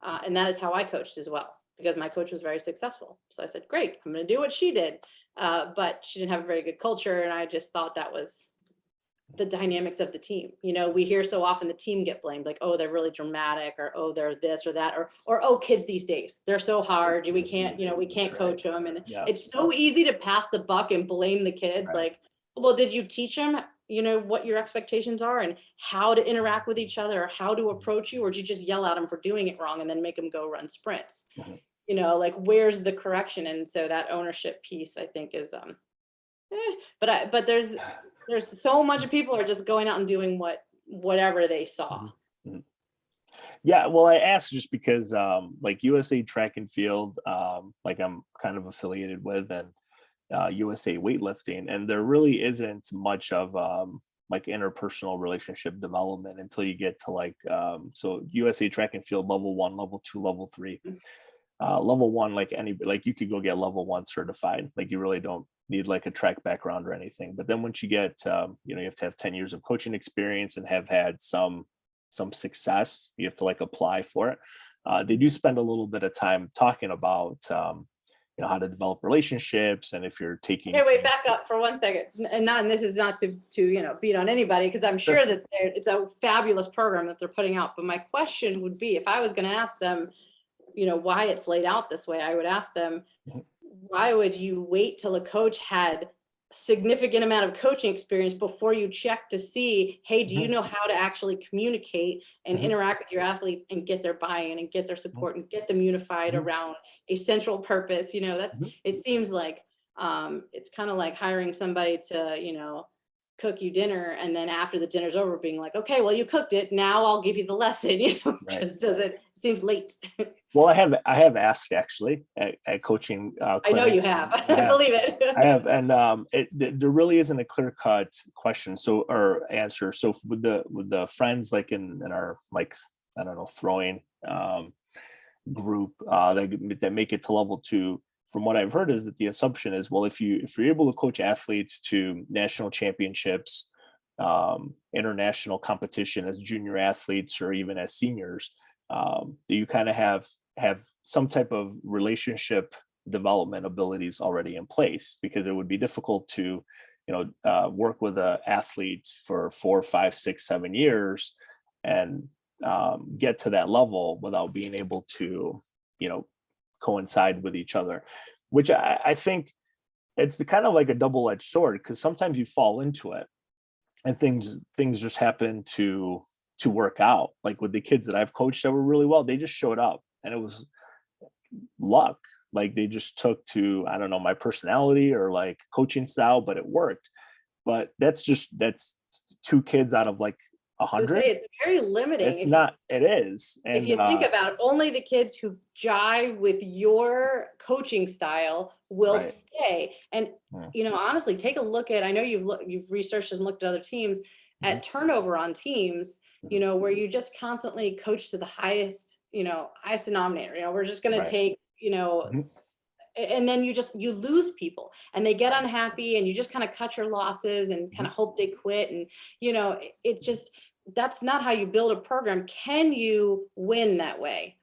And that is how I coached as well, because my coach was very successful. So I said, great, I'm going to do what she did. But she didn't have a very good culture. And I just thought that was the dynamics of the team. We hear so often the team get blamed, like, oh, they're really dramatic, or, oh, they're this or that, or oh, kids these days, they're so hard, we can't, we can't coach them. And it's so easy to pass the buck and blame the kids. Like, well, did you teach them, what your expectations are and how to interact with each other, or how to approach you, or did you just yell at them for doing it wrong and then make them go run sprints? Like, where's the correction? And so that ownership piece, I think, is but there's so much of people are just going out and doing whatever they saw. Yeah, well, I asked just because like USA Track and Field, like I'm kind of affiliated with, and USA Weightlifting, and there really isn't much of like interpersonal relationship development until you get to like so USA Track and Field level 1, level 2, level 3. Level 1, like you could go get level 1 certified. Like, you really don't need like a track background or anything. But then once you get you have to have 10 years of coaching experience and have had some success. You have to like apply for it. They do spend a little bit of time talking about how to develop relationships, and if you're taking wait, back up for 1 second. And this is not to beat on anybody, because I'm sure that it's a fabulous program that they're putting out. But my question would be, if I was going to ask them why it's laid out this way, I would ask them, why would you wait till a coach had significant amount of coaching experience before you check to see, hey, do you know how to actually communicate and interact with your athletes and get their buy-in and get their support and get them unified around a central purpose? It seems like it's kind of like hiring somebody to cook you dinner, and then after the dinner's over being like, okay, well, you cooked it, now I'll give you the lesson. Just doesn't, it seems late. Well, I have asked actually at coaching I know you clinics. have. I I have, believe it. I have, and there really isn't a clear cut question or answer. So with the friends like in our like I don't know throwing group that make it to level 2. From what I've heard is that the assumption is, well, if you're able to coach athletes to national championships, international competition as junior athletes or even as seniors, that you kind of have some type of relationship development abilities already in place, because it would be difficult to work with an athlete for 4, 5, 6, 7 years and get to that level without being able to coincide with each other, which I think it's kind of like a double-edged sword, because sometimes you fall into it and things just happen to work out. Like with the kids that I've coached that were really well, they just showed up and it was luck. Like they just took to, I don't know, my personality or like coaching style, but it worked. But that's 2 kids out of like To 100. say it's very limiting. It's not, it is. If And you think about it, only the kids who jive with your coaching style will right. stay. And honestly, take a look at. I know you've researched and looked at other teams at turnover on teams. Where you just constantly coach to the highest denominator. We're just going to take and then you lose people and they get unhappy and you just kind of cut your losses and kind of hope they quit. And it just, that's not how you build a program. Can you win that way?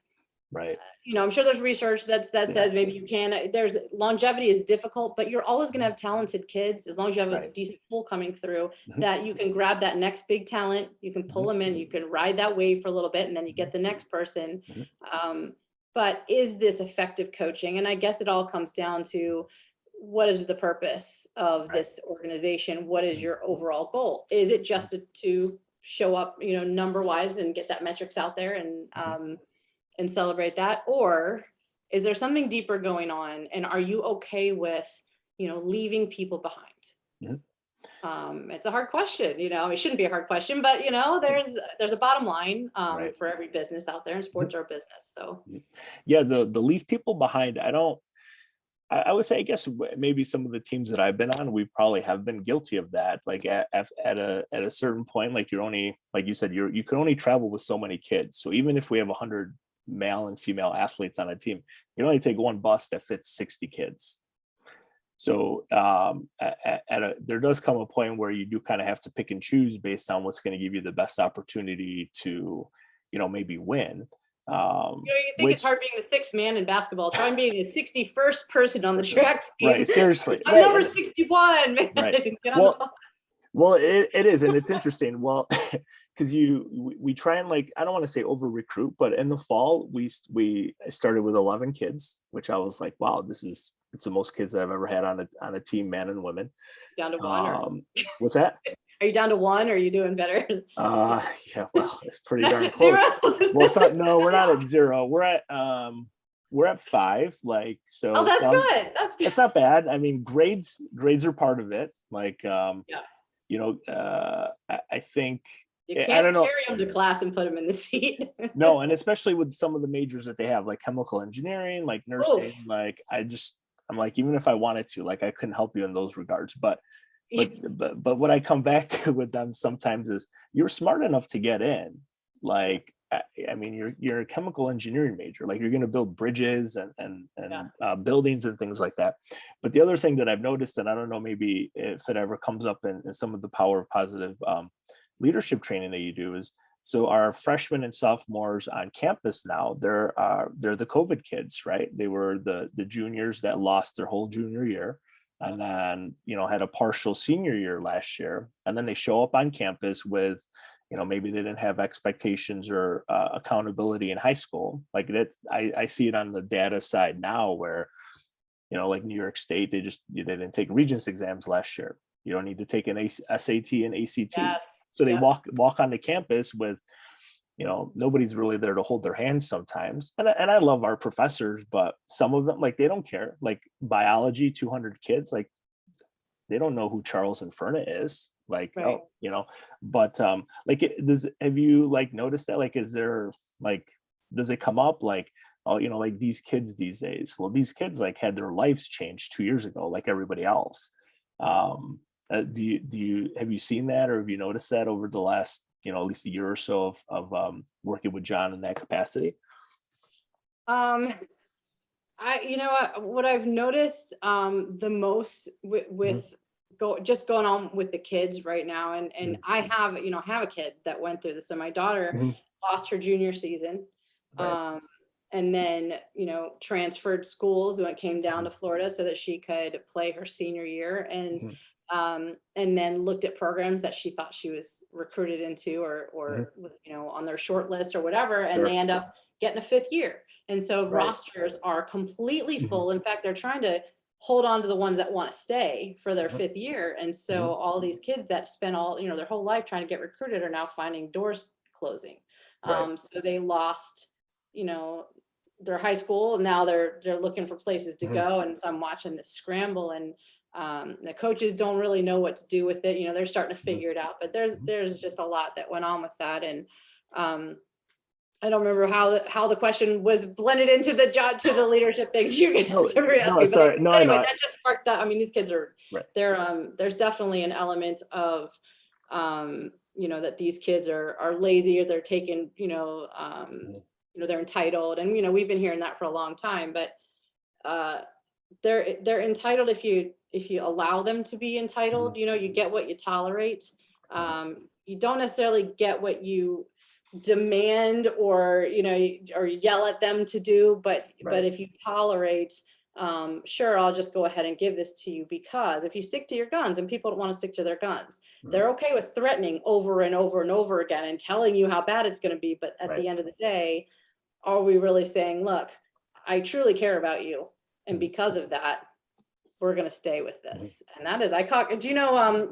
Right. I'm sure there's research that says maybe you can. There's longevity is difficult, but you're always going to have talented kids as long as you have a decent pool coming through that you can grab that next big talent, you can pull them in, you can ride that wave for a little bit, and then you get the next person. But is this effective coaching? And I guess it all comes down to, what is the purpose of this organization? What is your overall goal? Is it just to show up, number wise and get that metrics out there and celebrate that? Or is there something deeper going on? And are you okay with, leaving people behind? It's a hard question, it shouldn't be a hard question, but there's a bottom line for every business out there, and sports are a business. So yeah, the leave people behind, I would say, I guess maybe some of the teams that I've been on, we probably have been guilty of that. Like at a certain point, like you're only, like you said, you can only travel with so many kids. So even if we have 100 male and female athletes on a team, you only take one bus that fits 60 kids. So there does come a point where you do kind of have to pick and choose based on what's going to give you the best opportunity to, maybe win. you think it's hard being the 6th man in basketball. Try being the 61st person on the track team. Right, seriously. I'm number 61, man. Right. Get on the bus. Well, it is, and it's interesting. Well, because we try and, like, I don't want to say over recruit, but in the fall we started with 11 kids, which I was like, wow, it's the most kids that I've ever had on a team, men and women. Down to 1? What's that? Are you down to 1? Or are you doing better? Yeah, well, it's pretty darn close. 0? Well, no, we're not at 0. We're at 5. Like, so. Oh, that's good. That's good. It's not bad. I mean, grades are part of it. Like, I think you can't I don't know. carry them to class and put them in the seat. No, and especially with some of the majors that they have, like chemical engineering, like nursing. Like I'm like, even if I wanted to, like, I couldn't help you in those regards. But what I come back to with them sometimes is, you're smart enough to get in. Like, I mean, you're a chemical engineering major. Like, you're going to build bridges and buildings and things like that. But the other thing that I've noticed, and I don't know, maybe if it ever comes up in some of the power of positive leadership training that you do, is, so our freshmen and sophomores on campus now, they're the COVID kids, right? They were the juniors that lost their whole junior year, and then had a partial senior year last year, and then they show up on campus with, maybe they didn't have expectations or accountability in high school. Like, that's, I see it on the data side now, where like New York State, they didn't take Regents exams last year. You don't need to take an SAT and ACT. So they walk onto campus with, nobody's really there to hold their hands sometimes. And I love our professors, but some of them, like, they don't care. Like biology, 200 kids, like, they don't know who Charles Inferna is. Like, right. But like, have you, like, noticed that? Like, is there, like, does it come up? Like, oh, like these kids these days. Well, these kids like had their lives changed 2 years ago, like everybody else. Have you seen that, or have you noticed that over the last, at least a year or so of working with Jon in that capacity? What I've noticed the most with just going on with the kids right now, and I have a kid that went through this. So my daughter lost her junior season, Right. and then transferred schools when it came down to Florida so that she could play her senior year, and then looked at programs that she thought she was recruited into, or on their short list or whatever, and they end up getting a fifth year. And so rosters are completely full. In fact, they're trying to hold on to the ones that want to stay for their fifth year. And so all these kids that spent all, their whole life trying to get recruited are now finding doors closing. So they lost, their high school, and now they're looking for places to go. And so I'm watching this scramble, and the coaches don't really know what to do with it. They're starting to figure it out, but there's just a lot that went on with that. And I don't remember how the question was blended into the leadership things you're going to ask me. Sorry. But anyway, that just sparked that. I mean, these kids are there's definitely an element of that these kids are lazy, or they're taking they're entitled, and we've been hearing that for a long time. But they're entitled if you allow them to be entitled. You get what you tolerate. You don't necessarily get what you demand or yell at them to do, but if you tolerate, sure, I'll just go ahead and give this to you, because if you stick to your guns, and people don't want to stick to their guns, they're okay with threatening over and over and over again and telling you how bad it's going to be. But at the end of the day, are we really saying, look, I truly care about you, and because of that, we're going to stay with this? And that is, do you know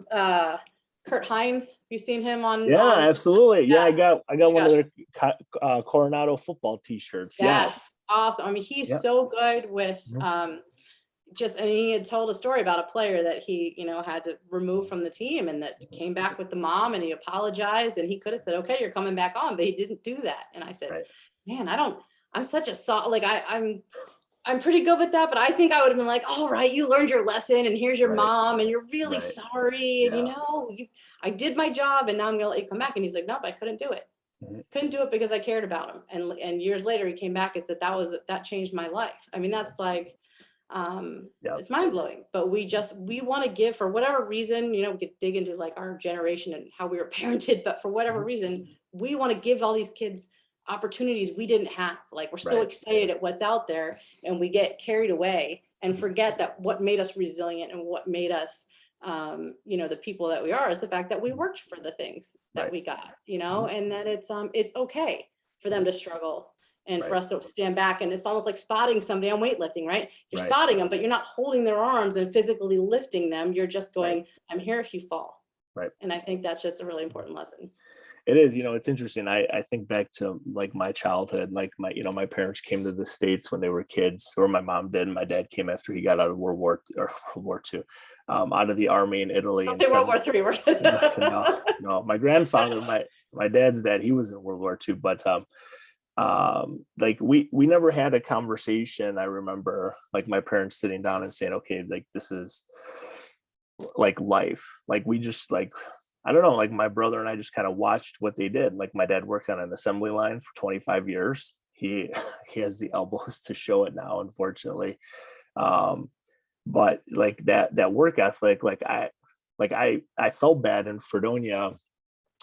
Kurt Hines? Have you seen him on? Absolutely. Yes. I got one of their Coronado football t-shirts. Yes. Awesome. I mean, he's so good with and he had told a story about a player that he had to remove from the team, and that came back with the mom, and he apologized, and he could have said, okay, you're coming back on, but he didn't do that. And I said, man, I'm such a soft, like I'm pretty good with that, but I think I would have been like, all right, you learned your lesson, and here's your mom, and you're really sorry. And I did my job, and now I'm going to let you come back. And he's like, nope, I couldn't do it. Couldn't do it because I cared about him. And years later, he came back and said, that changed my life. I mean, that's like, it's mind blowing, but we want to give, for whatever reason, we could dig into like our generation and how we were parented, but for whatever reason, we want to give all these kids opportunities we didn't have. Like, we're so excited at what's out there, and we get carried away and forget that what made us resilient and what made us the people that we are is the fact that we worked for the things that we got, and that it's okay for them to struggle, and for us to stand back. And it's almost like spotting somebody on weightlifting, right? You're spotting them, but you're not holding their arms and physically lifting them. You're just going, I'm here if you fall. And I think that's just a really important lesson. It is, it's interesting. I think back to like my childhood, like my parents came to the States when they were kids, or my mom did. And my dad came after he got out of World War II, out of the army in Italy. Okay, World War III. No, my grandfather, my dad's dad, he was in World War II, but like we never had a conversation. I remember like my parents sitting down and saying, okay, like this is like life. Like we just like, I don't know, like my brother and I just kind of watched what they did. Like my dad worked on an assembly line for 25 years. He has the elbows to show it now, unfortunately. But like that work ethic, like I felt bad in Fredonia.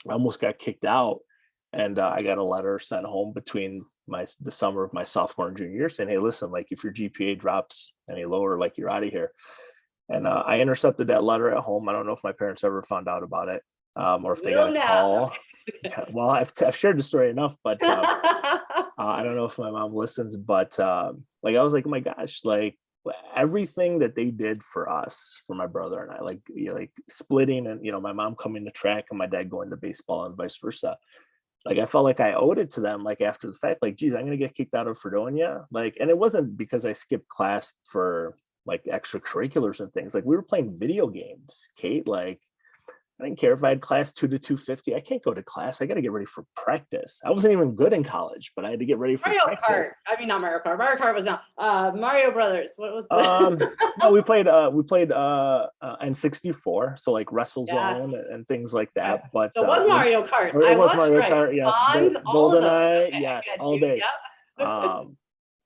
I almost got kicked out, and I got a letter sent home between the summer of my sophomore and junior year saying, hey, listen, like if your GPA drops any lower, like you're out of here. And I intercepted that letter at home. I don't know if my parents ever found out about it, or if they got a call. Well, I've shared the story enough, but I don't know if my mom listens. But like I was like, oh my gosh, like everything that they did for us, for my brother and I, like like splitting, and my mom coming to track and my dad going to baseball and vice versa. Like I felt like I owed it to them, like after the fact, like, geez, I'm gonna get kicked out of Fredonia. Like, and it wasn't because I skipped class for like extracurriculars and things. Like we were playing video games, Kate. Like I didn't care if I had class 2 to 2:50. I can't go to class. I got to get ready for practice. I wasn't even good in college, but I had to get ready for Mario practice. Kart. I mean, not Mario Kart. Mario Kart was not. Mario Brothers. What was No, we played N64, so like Yes. WrestleZone and things like Okay. that. But So it was Mario Kart. or it I was was Mario right. Kart, yes. Bond, all of those. GoldenEye, Okay, I yes, get all you. day. Yep.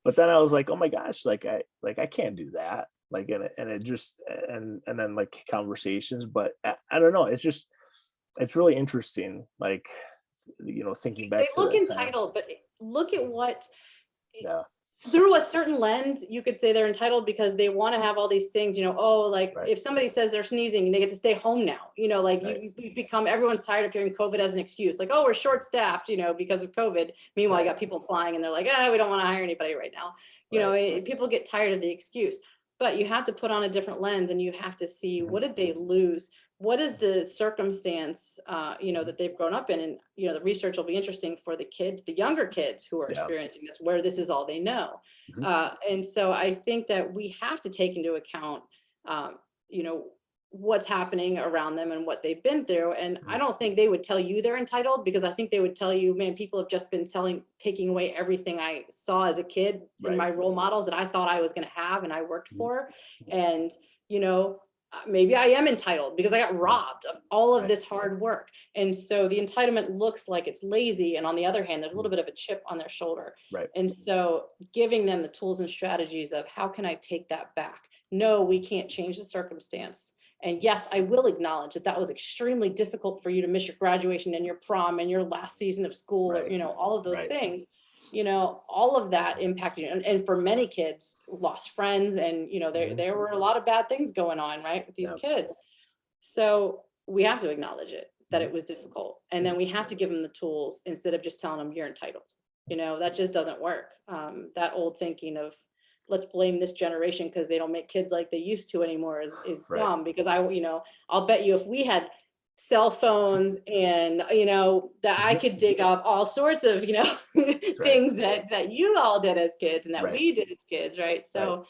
But then I was like, oh my gosh, I can't do that. Like and it just and then like conversations, but I don't know. It's really interesting. Like thinking They back to look that time. entitled, but look at what Yeah. through a certain lens, you could say they're entitled because they want to have all these things, oh, like Right. if somebody says they're sneezing, they get to stay home now, like Right. you become, everyone's tired of hearing COVID as an excuse, like, oh, we're short staffed, because of COVID. Meanwhile, you Right. got people applying and they're like, we don't want to hire anybody right now. Right. People get tired of the excuse, but you have to put on a different lens and you have to see Mhm. what did they lose? What is the circumstance, that they've grown up in? And, the research will be interesting for the kids, the younger kids who are Yeah. experiencing this, where this is all they know. Mhm. And so I think that we have to take into account, you know, what's happening around them and what they've been through. And I Mhm. don't think they would tell you they're entitled, because I think they would tell you, man, people have just been taking away everything I saw as a kid in Right. my role models that I thought I was going to have and I worked Mhm. for. And, maybe I am entitled because I got robbed of all of Right. this hard work. And so the entitlement looks like it's lazy. And on the other hand, there's a little Mhm. bit of a chip on their shoulder. Right. And so giving them the tools and strategies of how can I take that back? No, we can't change the circumstance. And yes, I will acknowledge that that was extremely difficult for you to miss your graduation and your prom and your last season of school, or, Right. all of those Right. things, all of that impacted you. And for many kids, lost friends, and, Mhm. there were a lot of bad things going on, right, with these Yeah. kids. So we have to acknowledge it, that Mhm. it was difficult. And then we have to give them the tools instead of just telling them you're entitled. That just doesn't work. That old thinking of let's blame this generation because they don't make kids like they used to anymore is Right. dumb. Because I'll bet you if we had cell phones and, that I Mhm. could dig up all sorts of, That's right. things that you all did as kids and that Right. we did as kids. Right. Right. So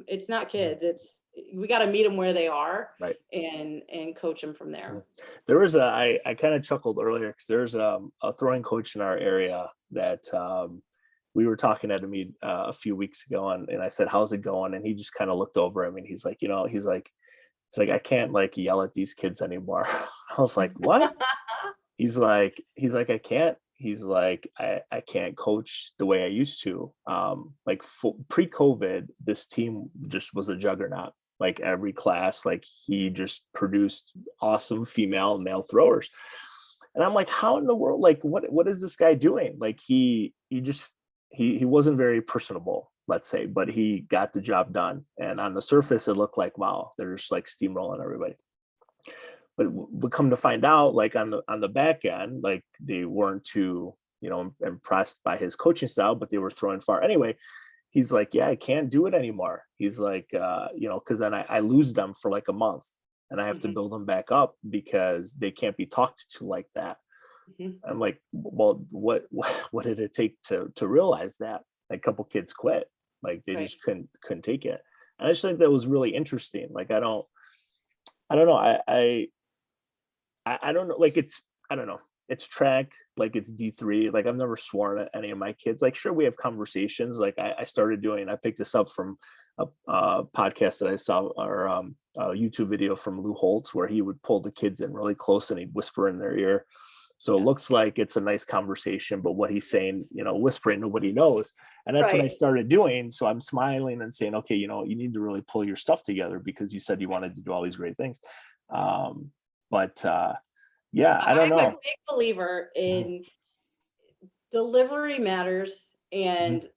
it's not Mhm. kids. We got to meet them where they are Right. and coach them from there. Mhm. There was I kind of chuckled earlier because there's a throwing coach in our area that we were talking at a meet a few weeks ago, and I said, how's it going? And he just kind of looked over at me and he's like, he's like, I can't like yell at these kids anymore. I was like, what? He's like, I can't. He's like, I can't coach the way I used to. Like pre-COVID, this team just was a juggernaut. Like every class, like he just produced awesome female and male throwers. And I'm like, how in the world? Like, what is this guy doing? Like he wasn't very personable, let's say, but he got the job done. And on the surface, it looked like, wow, they're just like steamrolling everybody. But we come to find out, like on the back end, like they weren't too impressed by his coaching style, but they were throwing far anyway. He's like, yeah, I can't do it anymore. He's like, because then I lose them for like a month and I have to Mhm, build them back up because they can't be talked to like that. mhm. I'm like, well, what did it take to realize that? Like, a couple kids quit, like they Right. just couldn't take it. And I just think that was really interesting. Like, I don't know. I don't know. Like, I don't know. It's track, like it's D3. Like, I've never sworn at any of my kids. Like, sure, we have conversations. Like, I picked this up from a podcast that I saw, or a YouTube video from Lou Holtz, where he would pull the kids in really close and he'd whisper in their ear. So it Yeah. looks like it's a nice conversation, but what he's saying, whispering, nobody knows. And that's what I Right. started doing. So I'm smiling and saying, okay, you need to really pull your stuff together because you said you wanted to do all these great things. But yeah, I don't I'm a know. big believer Mhm. in delivery matters, Mhm.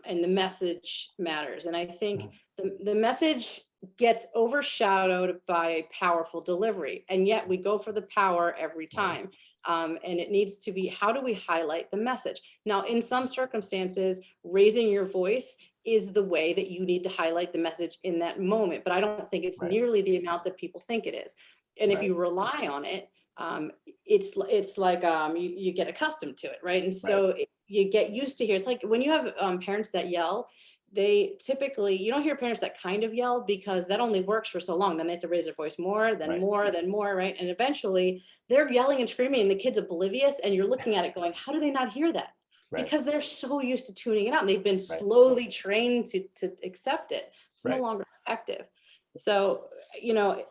and the message matters. And I think Mhm. the message gets overshadowed by a powerful delivery. And yet we go for the power every Mhm. time. And it needs to be, how do we highlight the message? Now, in some circumstances, raising your voice is the way that you need to highlight the message in that moment. But I don't think it's Right, nearly the amount that people think it is. And if right, you rely on it, it's like, you get accustomed to it, right? And right. so you get used to hear. It's like when you have parents that yell, they typically, you don't hear parents that kind of yell because that only works for so long. Then they have to raise their voice more, then Right. more, then more, right? And eventually they're yelling and screaming and the kid's oblivious and you're looking at it going, how do they not hear that? Right. Because they're so used to tuning it out and they've been Right. slowly trained to accept it. It's no Right. longer effective. So,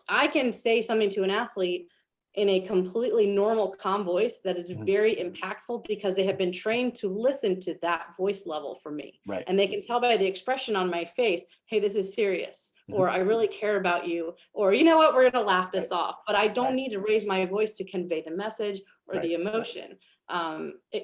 I can say something to an athlete in a completely normal, calm voice that is Mhm. very impactful because they have been trained to listen to that voice level from me. Right. And they can tell by the expression on my face, hey, this is serious, Mhm. or I really care about you, or you know what, we're going to laugh this Right. off. But I don't Right. need to raise my voice to convey the message or Right. the emotion.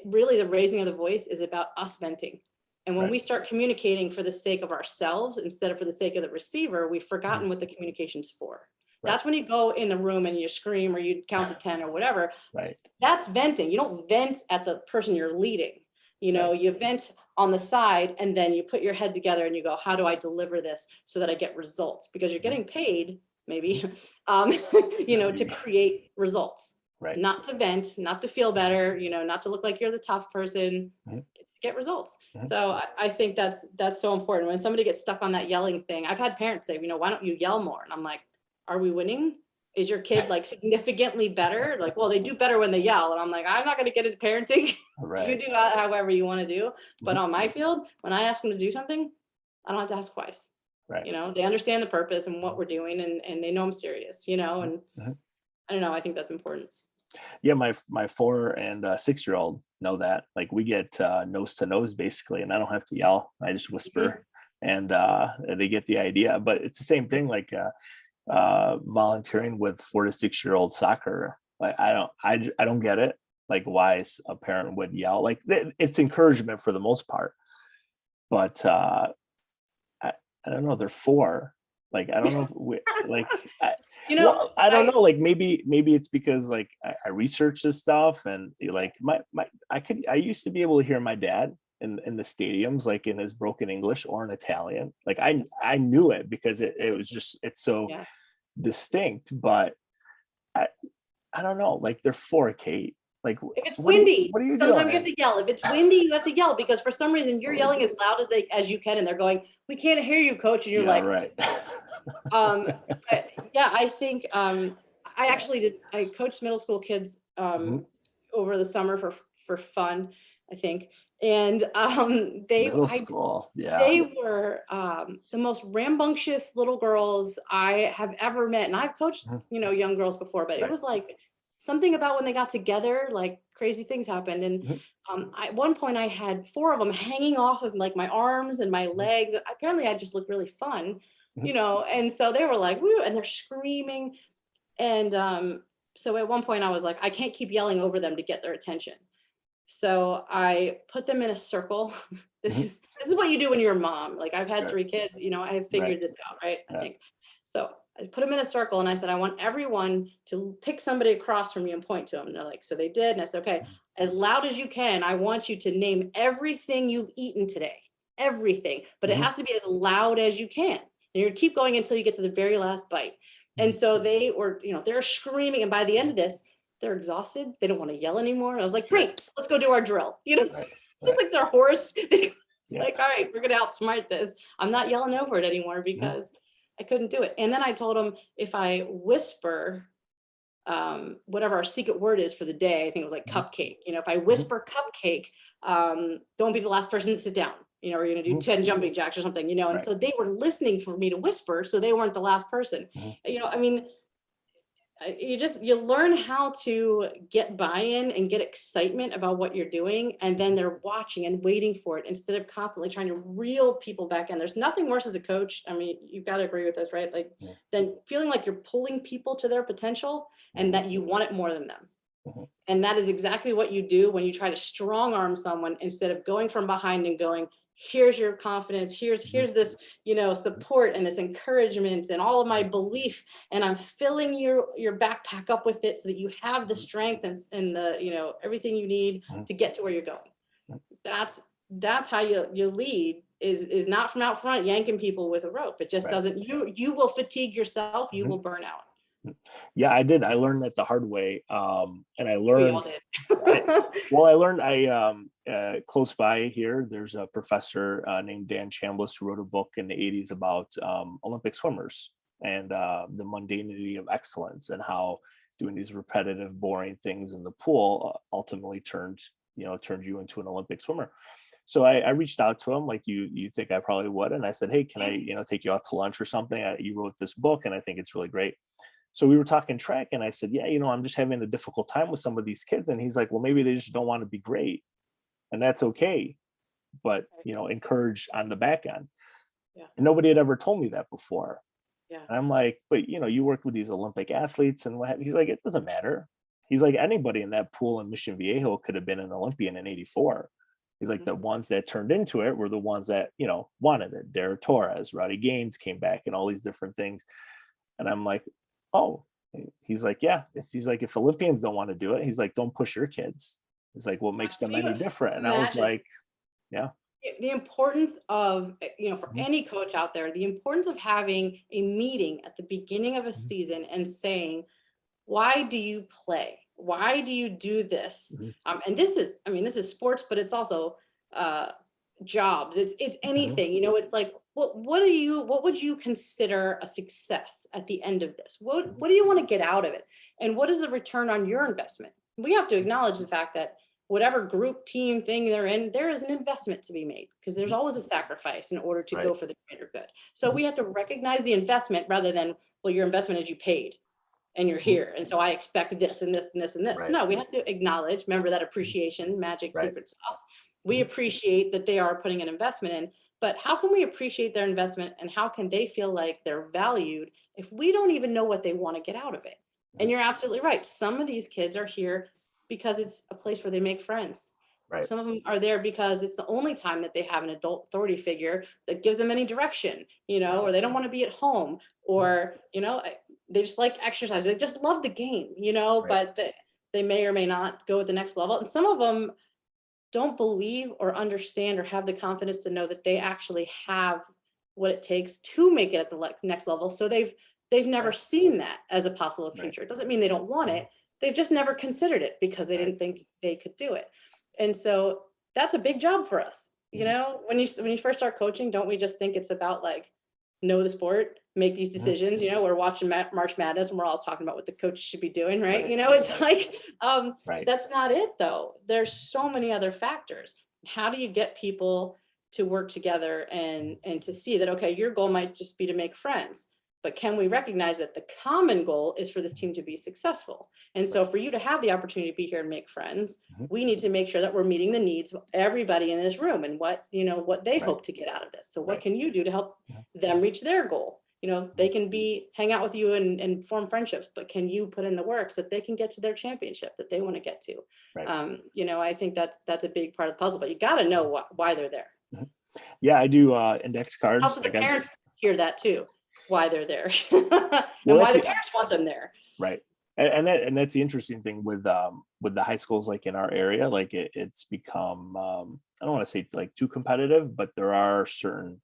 Really, the raising of the voice is about us venting. And when Right. we start communicating for the sake of ourselves instead of for the sake of the receiver, we've Mhm. forgotten what the communication's for. Right. That's when you go in a room and you scream or you count to 10 or whatever. Right. That's venting. You don't vent at the person you're leading. Right. You vent on the side and then you put your head together and you go, how do I deliver this so that I get results? Because you're Mhm. getting paid, maybe, to Maybe. create results, Right. not to vent, not to feel better, not to look like you're the tough person, Mhm. it's to get results. Mhm. So I think that's so important. When somebody gets stuck on that yelling thing, I've had parents say, why don't you yell more? And I'm like, are we winning? Is your kid like significantly better? Like, well, they do better when they yell. And I'm like, I'm not going to get into parenting. You Right. do however you want to do. But Mhm. on my field, when I ask them to do something, I don't have to ask twice. Right. They understand the purpose and what we're doing and they know I'm serious, Mhm. and Mhm. I don't know. I think that's important. Yeah, my 4 and 6-year-old know that. Like we get nose to nose basically, and I don't have to yell. I just Mhm. whisper, and they get the idea. But it's the same thing. Like volunteering with 4 to 6-year-old soccer. Like I don't get it. Like why a parent would yell. Like it's encouragement for the most part, but I, I don't know. They're 4. Like I don't know if we like. Well, I don't I know. Like maybe it's because like I research this stuff and like my I used to be able to hear my dad in the stadiums like in his broken English or in Italian. Like I knew it because it was just it's so yeah. distinct. But I I don't know. Like they're 4K. Like If it's what windy, are you doing, sometimes you have man? to yell. If it's windy, you have to yell because for some reason you're What are we yelling as doing? loud as you can, and they're going, "We can't hear you, coach." And you're Yeah, like, right. um, yeah, I think I Yeah. actually did. I coached middle school kids Mhm. over the summer for fun, I think, and Middle school. Yeah. they were the most rambunctious little girls I have ever met. And I've coached, Mhm. young girls before, but it Right. was like something about when they got together, like crazy things happened. And Mhm. at one point, I had 4 of them hanging off of like my arms and my Mhm. legs. Apparently, I just looked really fun, Mhm. and so they were like, woo, and they're screaming. And so at one point, I was like, I can't keep yelling over them to get their attention. So I put them in a circle. This Mhm. is this is what you do when you're a mom. Like I've had Right. 3 kids, I have Right. figured this out, right? I Yeah. think. So I put them in a circle and I said, I want everyone to pick somebody across from you and point to them. And they're like, so they did. And I said, okay, Mhm. as loud as you can, I want you to name everything you've eaten today. Everything. But it Mhm. has to be as loud as you can. And you keep going until you get to the very last bite. And Mhm. so they were, they're screaming. And by the end of this, they're exhausted. They don't want to yell anymore. And I was like, Right. great, let's go do our drill. Right. It's Right. like their horse. It's Yeah. like, all right, we're gonna outsmart this. I'm not yelling over it anymore Mhm. because I couldn't do it. And then I told them if I whisper whatever our secret word is for the day, I think it was like Mhm. cupcake. If I Mhm. whisper cupcake, don't be the last person to sit down. Or you're gonna do Mhm. 10 jumping jacks or something, and Right. so they were listening for me to whisper, so they weren't the last person. Mhm. I mean, you learn how to get buy-in and get excitement about what you're doing, and then Mhm. they're watching and waiting for it instead of constantly trying to reel people back in. There's nothing worse as a coach, I mean, you've got to agree with this, right? Like, Mhm. than feeling like you're pulling people to their potential and Mhm. that you want it more than them. Mhm. And that is exactly what you do when you try to strong arm someone instead of going from behind and going, here's your confidence, Mhm. here's this, support and this encouragement and all of my Mhm. belief. And I'm filling your backpack up with it so that you have the Mhm. strength and the, everything you need Mhm. to get to where you're going. Mhm. That's how you lead is not from out front yanking people with a rope. It just Right. doesn't, you will fatigue yourself, you Mhm. will burn out. Yeah, I did. I learned that the hard way. And I We all learned, did. I, well, I learned close by here, there's a professor named Dan Chambliss who wrote a book in the 80s about Olympic swimmers and the mundanity of excellence, and how doing these repetitive, boring things in the pool ultimately turned you into an Olympic swimmer. So I reached out to him like you think I probably would, and I said, hey, can I take you out to lunch or something? You wrote this book, and I think it's really great. So we were talking track, and I said, yeah, I'm just having a difficult time with some of these kids. And he's like, well, maybe they just don't want to be great, and that's okay. But, encourage on the back end. Yeah. And nobody had ever told me that before. Yeah. And I'm like, but, you worked with these Olympic athletes and what have you. He's like, it doesn't matter. He's like, anybody in that pool in Mission Viejo could have been an Olympian in '84. He's like, the ones that turned into it were the ones that, wanted it. Derek Torres, Roddy Gaines came back, and all these different things. And I'm like, oh, he's like, yeah, if Olympians don't want to do it, he's like, don't push your kids. He's like, what makes them any different? And I was like, yeah. The importance of, for Mhm. any coach out there, the importance of having a meeting at the beginning of a season and saying, why do you play? Why do you do this? Mhm. And this is sports, but it's also jobs. It's anything. It's like, what would you consider a success at the end of this? What do you want to get out of it? And what is the return on your investment? We have to acknowledge the fact that whatever group, team thing they're in, there is an investment to be made, because there's always a sacrifice in order to go for the greater good. So we have to recognize the investment rather than, well, your investment is you paid and you're here, and so I expect this and this and this and this. Right. No, we have to acknowledge, remember that appreciation, magic Right. secret sauce. We appreciate that they are putting an investment in, but how can we appreciate their investment, and how can they feel like they're valued if we don't even know what they want to get out of it? And you're absolutely right. Some of these kids are here because it's a place where they make friends. Right. Some of them are there because it's the only time that they have an adult authority figure that gives them any direction, or they don't want to be at home, or, they just like exercise. They just love the game, but they may or may not go at the next level. And some of them don't believe or understand or have the confidence to know that they actually have what it takes to make it at the next level. So they've never seen that as a possible future. It doesn't mean they don't want it. They've just never considered it because they didn't think they could do it. And so that's a big job for us. When you first start coaching, don't we just think it's about like, know the sport, make these decisions? We're watching March Madness and we're all talking about what the coach should be doing, right? It's like, that's not it though. There's so many other factors. How do you get people to work together and to see that, okay, your goal might just be to make friends, but can we recognize that the common goal is for this team to be successful? And so for you to have the opportunity to be here and make friends, we need to make sure that we're meeting the needs of everybody in this room and what they hope to get out of this. So what can you do to help them reach their goal? They can hang out with you and form friendships, but can you put in the work so that they can get to their championship that they want to get to? I think that's a big part of the puzzle, but you got to know why they're there. Yeah, I do index cards. Also, the parents hear that too, why they're there, and why the parents want them there. Right. And that's the interesting thing with the high schools like in our area. Like it's become I don't want to say like too competitive, but there are certain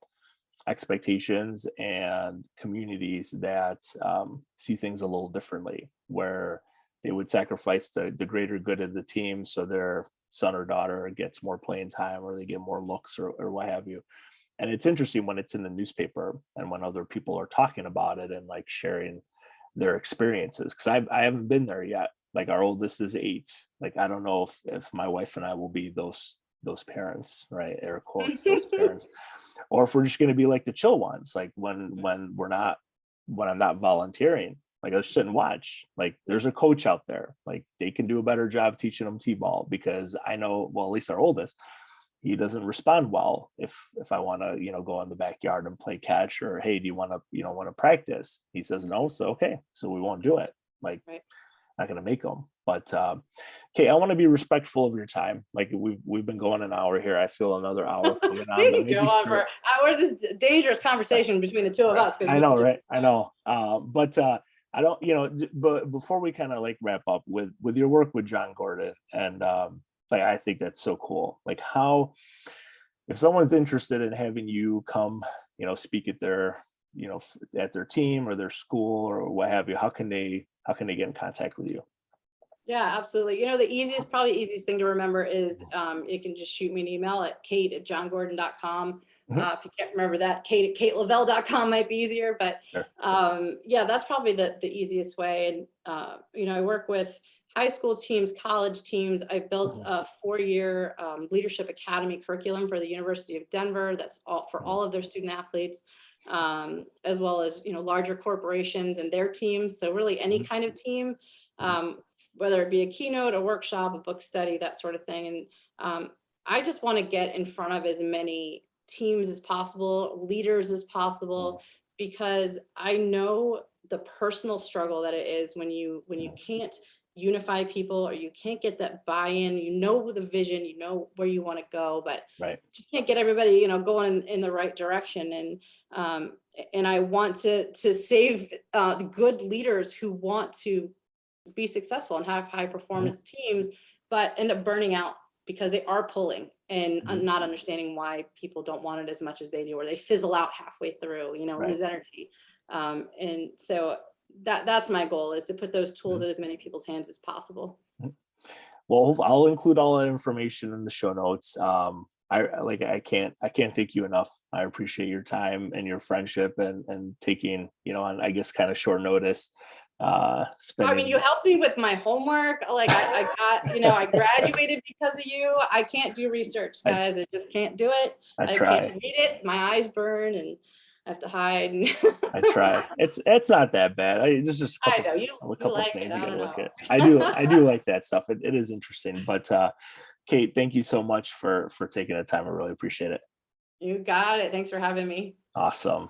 expectations and communities that see things a little differently, where they would sacrifice the greater good of the team so their son or daughter gets more playing time, or they get more looks, or what have you. And it's interesting when it's in the newspaper and when other people are talking about it and like sharing their experiences, because I haven't been there yet. Like our oldest is 8. Like I don't know if my wife and I will be those parents, right? Air quotes, those parents, or if we're just going to be like the chill ones, like when I'm not volunteering, like I just sit and watch. Like there's a coach out there, like they can do a better job teaching them t-ball, because I know, well, at least our oldest, he doesn't respond well if I want to go in the backyard and play catch, or hey, do you want to practice? He says no, so okay, so we won't do it. Like not going to make them. But okay, I want to be respectful of your time. Like we've been going an hour here. I feel another hour coming on. We can go on for hours. It's a dangerous conversation betwing the two of us. I know, right? I know. But I don't, but before we kind of like wrap up with your work with Jon Gordon, and like I think that's so cool. Like how, if someone's interested in having you come, speak at their at their team or their school or what have you, how can they get in contact with you? Yeah, absolutely. The probably easiest thing to remember is you can just shoot me an email at kate@jongordon.com. Mhm. If you can't remember that, kate@katelavell.com might be easier. But Sure. yeah, that's probably the easiest way. And I work with high school teams, college teams. I built Mhm. a 4-year leadership academy curriculum for the University of Denver. That's all for Mhm. all of their student athletes, as well as larger corporations and their teams. So really any Mhm. kind of team. Mhm. Whether it be a keynote, a workshop, a book study, that sort of thing. And I just want to get in front of as many teams as possible, leaders as possible, because I know the personal struggle that it is when you can't unify people, or you can't get that buy-in. The vision, where you want to go, but Right. you can't get everybody going in the right direction. And I want to save good leaders who want to be successful and have high Mhm. performance teams, but end up burning out because they are pulling and Mhm. not understanding why people don't want it as much as they do, or they fizzle out halfway through, Right. lose energy. And so that's my goal, is to put those tools Mhm. in as many people's hands as possible. Mhm. Well, I'll include all that information in the show notes. I can't thank you enough. I appreciate your time and your friendship and taking, on, I guess, kind of short notice, I mean, you spending. helped me with my homework. Like I got, I graduated because of you. I can't do research, I guys. I just can't do it. I I can't try. read it. My eyes burn and I have to hide. I try. It's not that bad. Just a I couple know you a you couple like it. things you I got to don't look know. at. I do like that stuff. It is interesting. But Kate, thank you so much for taking the time. I really appreciate it. You got it. Thanks for having me. Awesome.